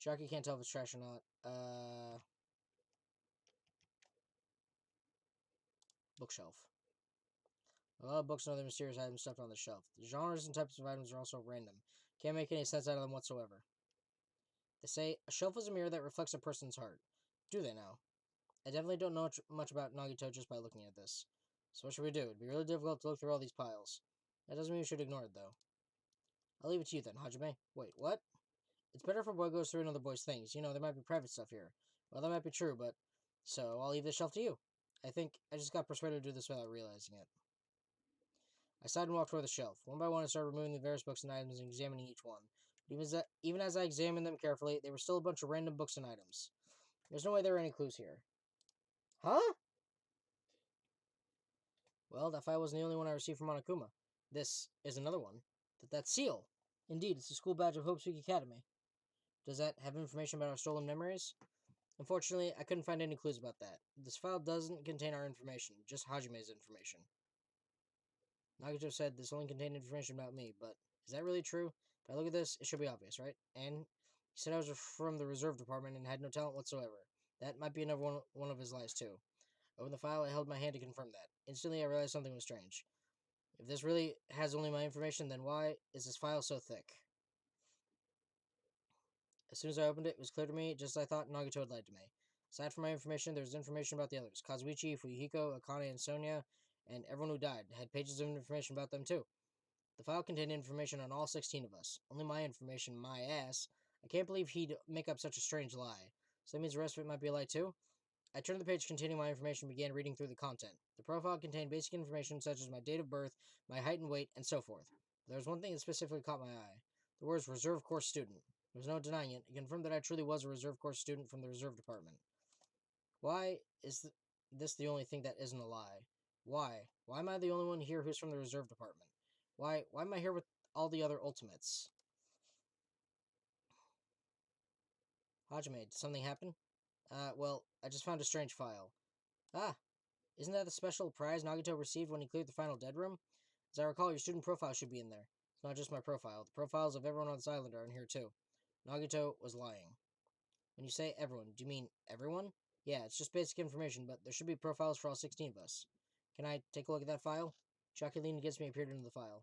A: Jockey can't tell if it's trash or not. Bookshelf. A lot of books and other mysterious items stuffed on the shelf. The genres and types of items are also random. Can't make any sense out of them whatsoever. They say a shelf is a mirror that reflects a person's heart. Do they now? I definitely don't know much about Nagito just by looking at this. So what should we do? It'd be really difficult to look through all these piles. That doesn't mean we should ignore it, though. I'll leave it to you then, Hajime. Wait, what? It's better if a boy goes through another boy's things. You know, there might be private stuff here. Well, that might be true, but... So, I'll leave this shelf to you. I think I just got persuaded to do this without realizing it. I sighed and walked toward the shelf. One by one, I started removing the various books and items and examining each one. But even as I examined them carefully, there were still a bunch of random books and items. There's no way there were any clues here. Huh? Well, that file wasn't the only one I received from Monokuma. This is another one. That seal. Indeed, it's the school badge of Hope's Peak Academy. Does that have information about our stolen memories? Unfortunately, I couldn't find any clues about that. This file doesn't contain our information, just Hajime's information. Nagato said this only contained information about me, but is that really true? If I look at this, it should be obvious, right? And he said I was from the reserve department and had no talent whatsoever. That might be another one of his lies, too. Opened the file, I held my hand to confirm that. Instantly, I realized something was strange. If this really has only my information, then why is this file so thick? As soon as I opened it, it was clear to me, just as I thought, Nagato had lied to me. Aside from my information, there was information about the others. Kazuichi, Fuyuhiko, Akane, and Sonia, and everyone who died, had pages of information about them, too. The file contained information on all 16 of us. Only my information, my ass. I can't believe he'd make up such a strange lie. So that means the rest of it might be a lie, too? I turned to the page containing my information and began reading through the content. The profile contained basic information such as my date of birth, my height and weight, and so forth. But there was one thing that specifically caught my eye. The words reserve course student. There was no denying it. It confirmed that I truly was a reserve course student from the reserve department. Why is this the only thing that isn't a lie? Why? Why am I the only one here who's from the reserve department? Why am I here with all the other ultimates? Hajime, did something happen? Well, I just found a strange file. Ah, isn't that the special prize Nagito received when he cleared the final dead room? As I recall, your student profile should be in there. It's not just my profile. The profiles of everyone on this island are in here too. Nagito was lying. When you say everyone, do you mean everyone? Yeah, it's just basic information, but there should be profiles for all 16 of us. Can I take a look at that file? Jockey leaned against me and peered into the file.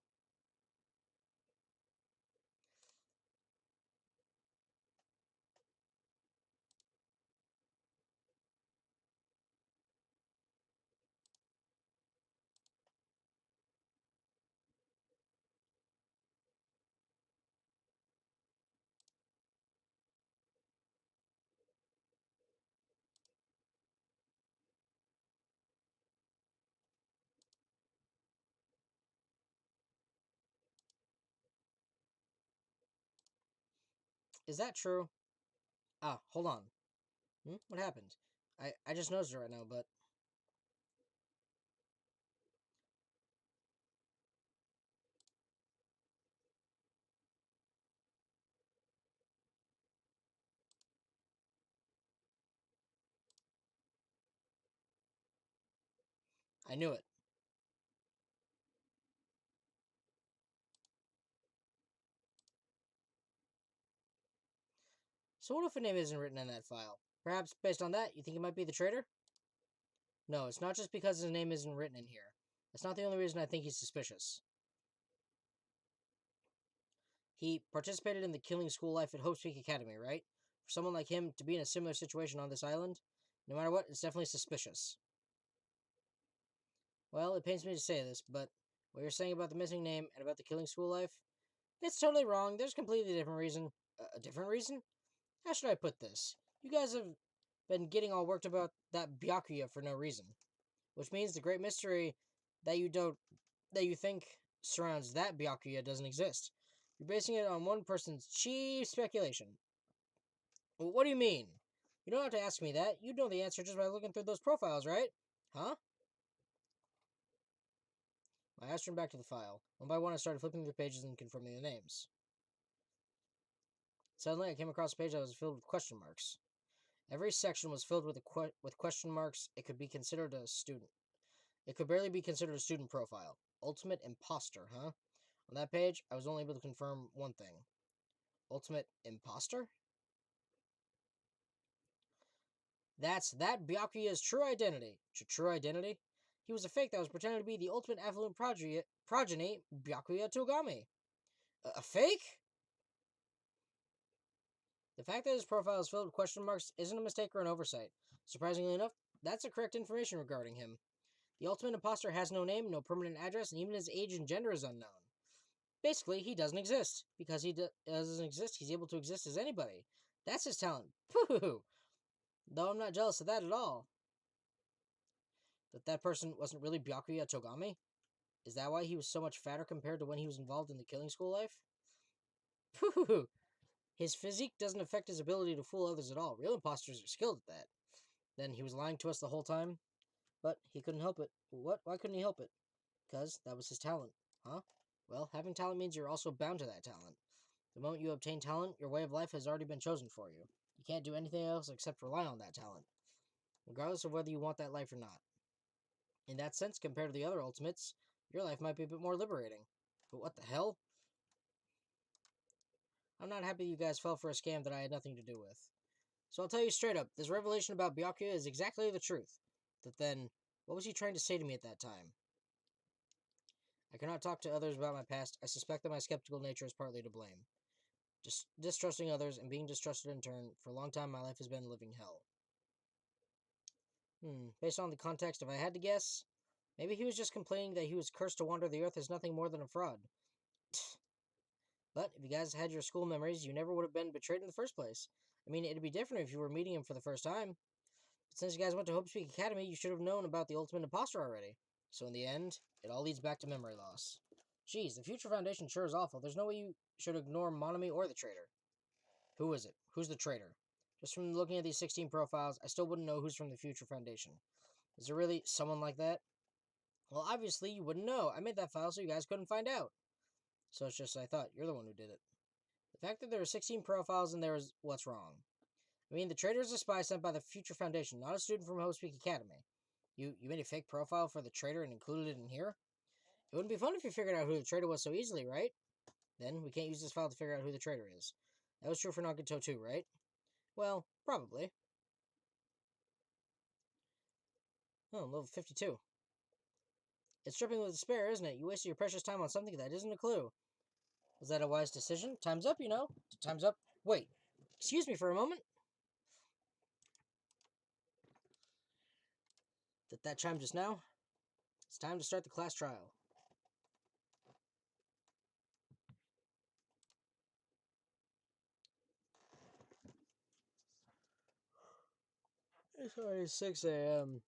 A: Is that true? Ah, hold on. What happened? I just noticed it right now, but I knew it. So what if a name isn't written in that file? Perhaps based on that, you think it might be the traitor? No, it's not just because his name isn't written in here. That's not the only reason I think he's suspicious. He participated in the killing school life at Hope Peak Academy, right? For someone like him to be in a similar situation on this island, no matter what, it's definitely suspicious. Well, it pains me to say this, but what you're saying about the missing name and about the killing school life, it's totally wrong. There's a completely different reason. A different reason? How should I put this? You guys have been getting all worked about that Byakuya for no reason. Which means the great mystery that you think surrounds that Byakuya doesn't exist. You're basing it on one person's cheap speculation. Well, what do you mean? You don't have to ask me that. You know the answer just by looking through those profiles, right? Huh? My eyes turned back to the file. One by one, I started flipping through the pages and confirming the names. Suddenly, I came across a page that was filled with question marks. Every section was filled with question marks. It could be considered a student. It could barely be considered a student profile. Ultimate imposter, huh? On that page, I was only able to confirm one thing. Ultimate imposter? That's that Byakuya's true identity. True identity? He was a fake that was pretending to be the ultimate affluent progeny Byakuya Togami. A fake? The fact that his profile is filled with question marks isn't a mistake or an oversight. Surprisingly enough, that's the correct information regarding him. The ultimate imposter has no name, no permanent address, and even his age and gender is unknown. Basically, he doesn't exist. Because he doesn't exist, he's able to exist as anybody. That's his talent. Pooh! Though I'm not jealous of that at all. That person wasn't really Byakuya Togami? Is that why he was so much fatter compared to when he was involved in the killing school life? Pooh! His physique doesn't affect his ability to fool others at all. Real imposters are skilled at that. Then he was lying to us the whole time? But he couldn't help it. What? Why couldn't he help it? Because that was his talent. Huh? Well, having talent means you're also bound to that talent. The moment you obtain talent, your way of life has already been chosen for you. You can't do anything else except rely on that talent, regardless of whether you want that life or not. In that sense, compared to the other ultimates, your life might be a bit more liberating. But what the hell? I'm not happy you guys fell for a scam that I had nothing to do with. So I'll tell you straight up, this revelation about Byakuya is exactly the truth. But then, what was he trying to say to me at that time? I cannot talk to others about my past. I suspect that my skeptical nature is partly to blame. Just distrusting others and being distrusted in turn, for a long time my life has been living hell. Based on the context, if I had to guess, maybe he was just complaining that he was cursed to wander the earth as nothing more than a fraud. But if you guys had your school memories, you never would have been betrayed in the first place. I mean, it'd be different if you were meeting him for the first time. But since you guys went to Hope Peak Academy, you should have known about the ultimate imposter already. So in the end, it all leads back to memory loss. Geez, the Future Foundation sure is awful. There's no way you should ignore Monami or the traitor. Who is it? Who's the traitor? Just from looking at these 16 profiles, I still wouldn't know who's from the Future Foundation. Is there really someone like that? Well, obviously you wouldn't know. I made that file so you guys couldn't find out. So it's just I thought you're the one who did it. The fact that there are 16 profiles in there is what's wrong. I mean, the traitor is a spy sent by the Future Foundation, not a student from Hope's Peak Academy. You made a fake profile for the traitor and included it in here? It wouldn't be fun if you figured out who the traitor was so easily, right? Then we can't use this file to figure out who the traitor is. That was true for Nagato too, right? Well, probably. Oh, level 52. It's dripping with despair, isn't it? You wasted your precious time on something that isn't a clue. Was that a wise decision? Time's up, you know. Time's up. Wait. Excuse me for a moment. Did that chime just now? It's time to start the class trial. It's already 6 a.m.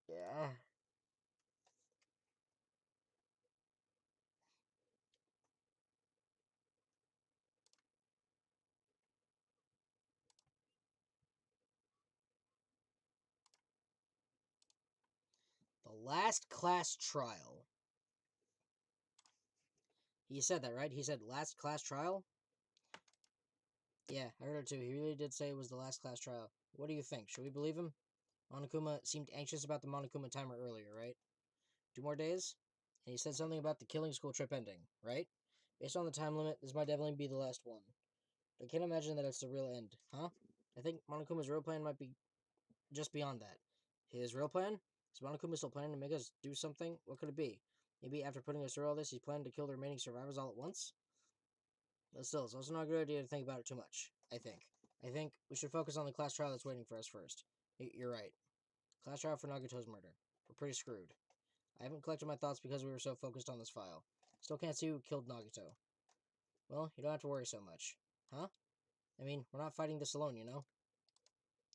A: Yeah. The last class trial. He said that, right? He said last class trial? Yeah, I heard it too. He really did say it was the last class trial. What do you think? Should we believe him? Monokuma seemed anxious about the Monokuma timer earlier, right? 2 more days? And he said something about the killing school trip ending, right? Based on the time limit, this might definitely be the last one. But I can't imagine that it's the real end, huh? I think Monokuma's real plan might be just beyond that. His real plan? Is Monokuma still planning to make us do something? What could it be? Maybe after putting us through all this, he's planning to kill the remaining survivors all at once? But still, it's also not a good idea to think about it too much, I think. I think we should focus on the class trial that's waiting for us first. You're right. Class trial for Nagato's murder. We're pretty screwed. I haven't collected my thoughts because we were so focused on this file. Still can't see who killed Nagato. Well, you don't have to worry so much. Huh? I mean, we're not fighting this alone, you know?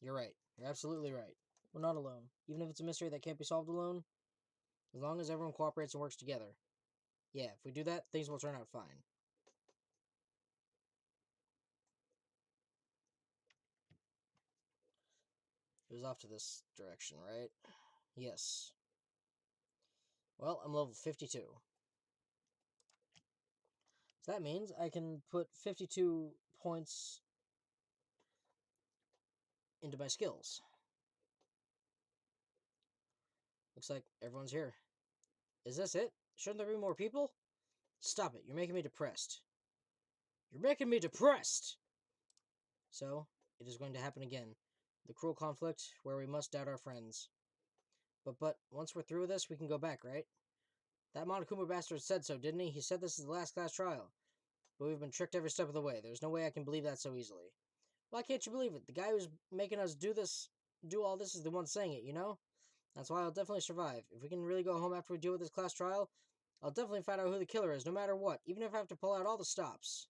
A: You're right. You're absolutely right. We're not alone. Even if it's a mystery that can't be solved alone, as long as everyone cooperates and works together. Yeah, if we do that, things will turn out fine. It was off to this direction, right? Yes. Well, I'm level 52. So that means I can put 52 points into my skills. Looks like everyone's here. Is this it? Shouldn't there be more people? Stop it. You're making me depressed. You're making me depressed! So, it is going to happen again. The cruel conflict where we must doubt our friends. But, once we're through with this, we can go back, right? That Monokuma bastard said so, didn't he? He said this is the last class trial. But we've been tricked every step of the way. There's no way I can believe that so easily. Why can't you believe it? The guy who's making us do all this is the one saying it, you know? That's why I'll definitely survive. If we can really go home after we deal with this class trial, I'll definitely find out who the killer is, no matter what, even if I have to pull out all the stops.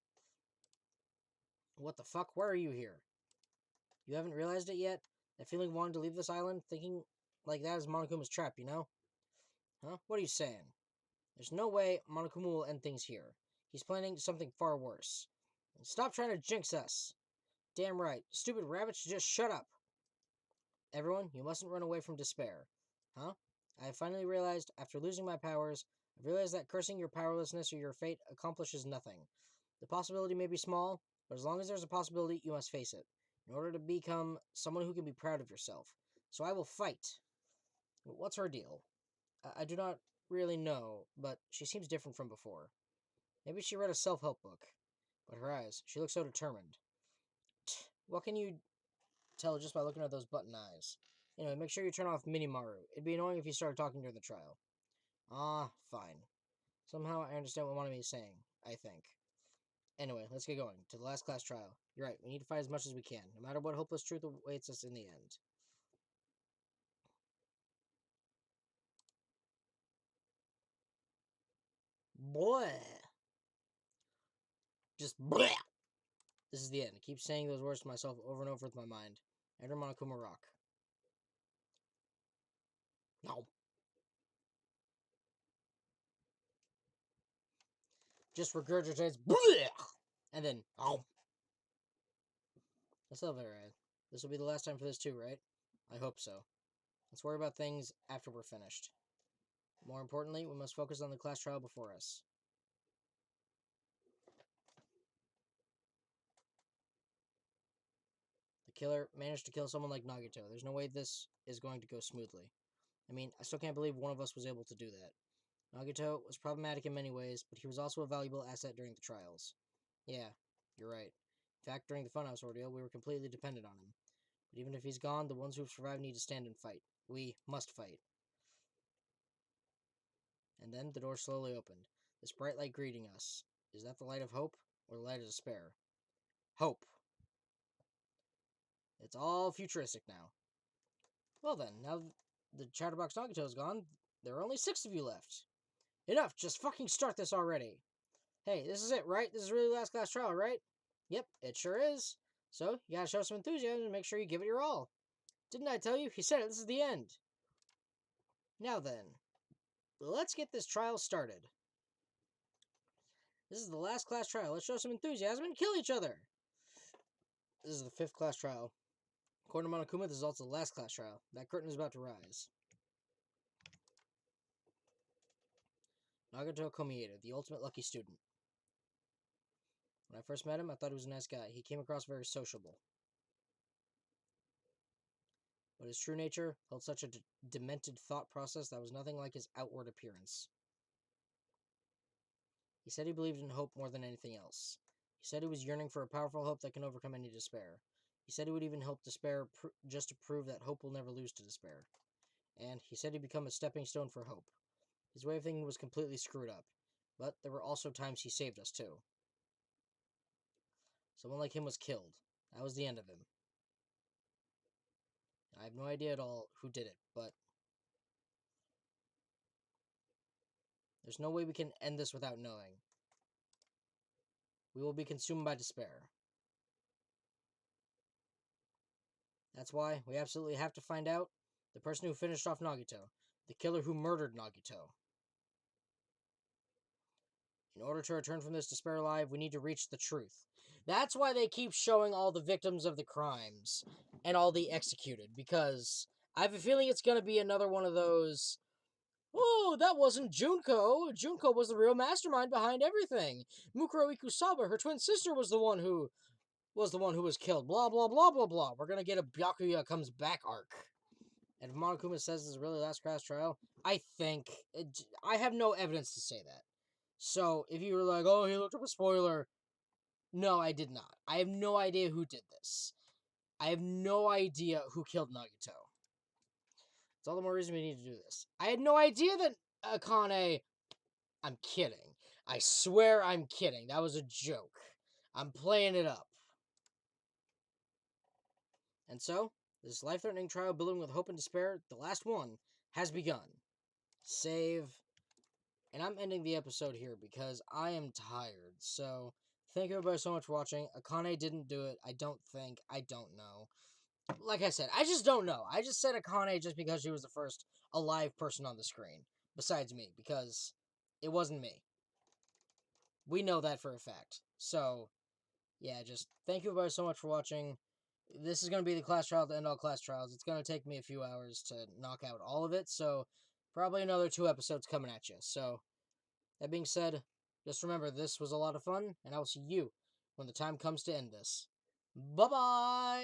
A: What the fuck? Why are you here? You haven't realized it yet? That feeling of wanting to leave this island? Thinking like that is Monokuma's trap, you know? Huh? What are you saying? There's no way Monokuma will end things here. He's planning something far worse. Stop trying to jinx us. Damn right. Stupid rabbit should just shut up. Everyone, you mustn't run away from despair. Huh? I have finally realized, after losing my powers, I've realized that cursing your powerlessness or your fate accomplishes nothing. The possibility may be small, but as long as there's a possibility, you must face it, in order to become someone who can be proud of yourself. So I will fight. What's her deal? I do not really know, but she seems different from before. Maybe she read a self-help book. But her eyes, she looks so determined. What can you tell just by looking at those button eyes? Anyway, make sure you turn off Minimaru. It'd be annoying if you started talking during the trial. Ah, fine. Somehow I understand what Monami is saying, I think. Anyway, let's get going. To the last class trial. You're right, we need to fight as much as we can, no matter what hopeless truth awaits us in the end. Bleh! Just bleh! This is the end. I keep saying those words to myself over and over with my mind. Enter Monokuma Rock. No. Just regurgitates bleh! And then, oh. That's not very right. This will be the last time for this too, right? I hope so. Let's worry about things after we're finished. More importantly, we must focus on the class trial before us. The killer managed to kill someone like Nagito. There's no way this is going to go smoothly. I mean, I still can't believe one of us was able to do that. Nagito was problematic in many ways, but he was also a valuable asset during the trials. Yeah, you're right. In fact, during the Funhouse ordeal, we were completely dependent on him. But even if he's gone, the ones who've survived need to stand and fight. We must fight. And then the door slowly opened. This bright light greeting us. Is that the light of hope or the light of despair? Hope. It's all futuristic now. Well then, now the Chatterbox Nagito is gone, there are only 6 of you left. Enough, just fucking start this already. Hey, this is it, right? This is really last class trial, right? Yep, it sure is. So, you gotta show some enthusiasm and make sure you give it your all. Didn't I tell you? He said it, this is the end. Now then, let's get this trial started. This is the last class trial. Let's show some enthusiasm and kill each other. This is the 5th class trial. According to Monokuma, this is also the last class trial. That curtain is about to rise. Nagato Komieda, the ultimate lucky student. When I first met him, I thought he was a nice guy. He came across very sociable. But his true nature held such a demented thought process that was nothing like his outward appearance. He said he believed in hope more than anything else. He said he was yearning for a powerful hope that can overcome any despair. He said he would even help despair just to prove that hope will never lose to despair. And he said he'd become a stepping stone for hope. His way of thinking was completely screwed up, but there were also times he saved us too. Someone like him was killed. That was the end of him. I have no idea at all who did it, but there's no way we can end this without knowing. We will be consumed by despair. That's why we absolutely have to find out the person who finished off Nagito, the killer who murdered Nagito. In order to return from this despair alive, we need to reach the truth. That's why they keep showing all the victims of the crimes and all the executed, because I have a feeling it's going to be another one of those, oh, that wasn't Junko. Junko was the real mastermind behind everything. Mukuro Ikusaba, her twin sister, was the one who was killed. Blah, blah, blah, blah, blah. We're going to get a Byakuya comes back arc. And if Monokuma says this is really last class trial, I have no evidence to say that. So, if you were like, oh, he looked up a spoiler, no, I did not. I have no idea who did this. I have no idea who killed Nagito. It's all the more reason we need to do this. I had no idea that Akane... I'm kidding. I swear I'm kidding. That was a joke. I'm playing it up. And so, this life-threatening trial building with hope and despair, the last one, has begun. Save... And I'm ending the episode here because I am tired. So, thank you everybody so much for watching. Akane didn't do it. I don't think. I don't know. Like I said, I just don't know. I just said Akane just because she was the first alive person on the screen. Besides me, because it wasn't me. We know that for a fact. So, yeah, just thank you everybody so much for watching. This is going to be the class trial to end all class trials. It's going to take me a few hours to knock out all of it. So, probably another 2 episodes coming at you. So, that being said, just remember this was a lot of fun, and I will see you when the time comes to end this. Bye-bye!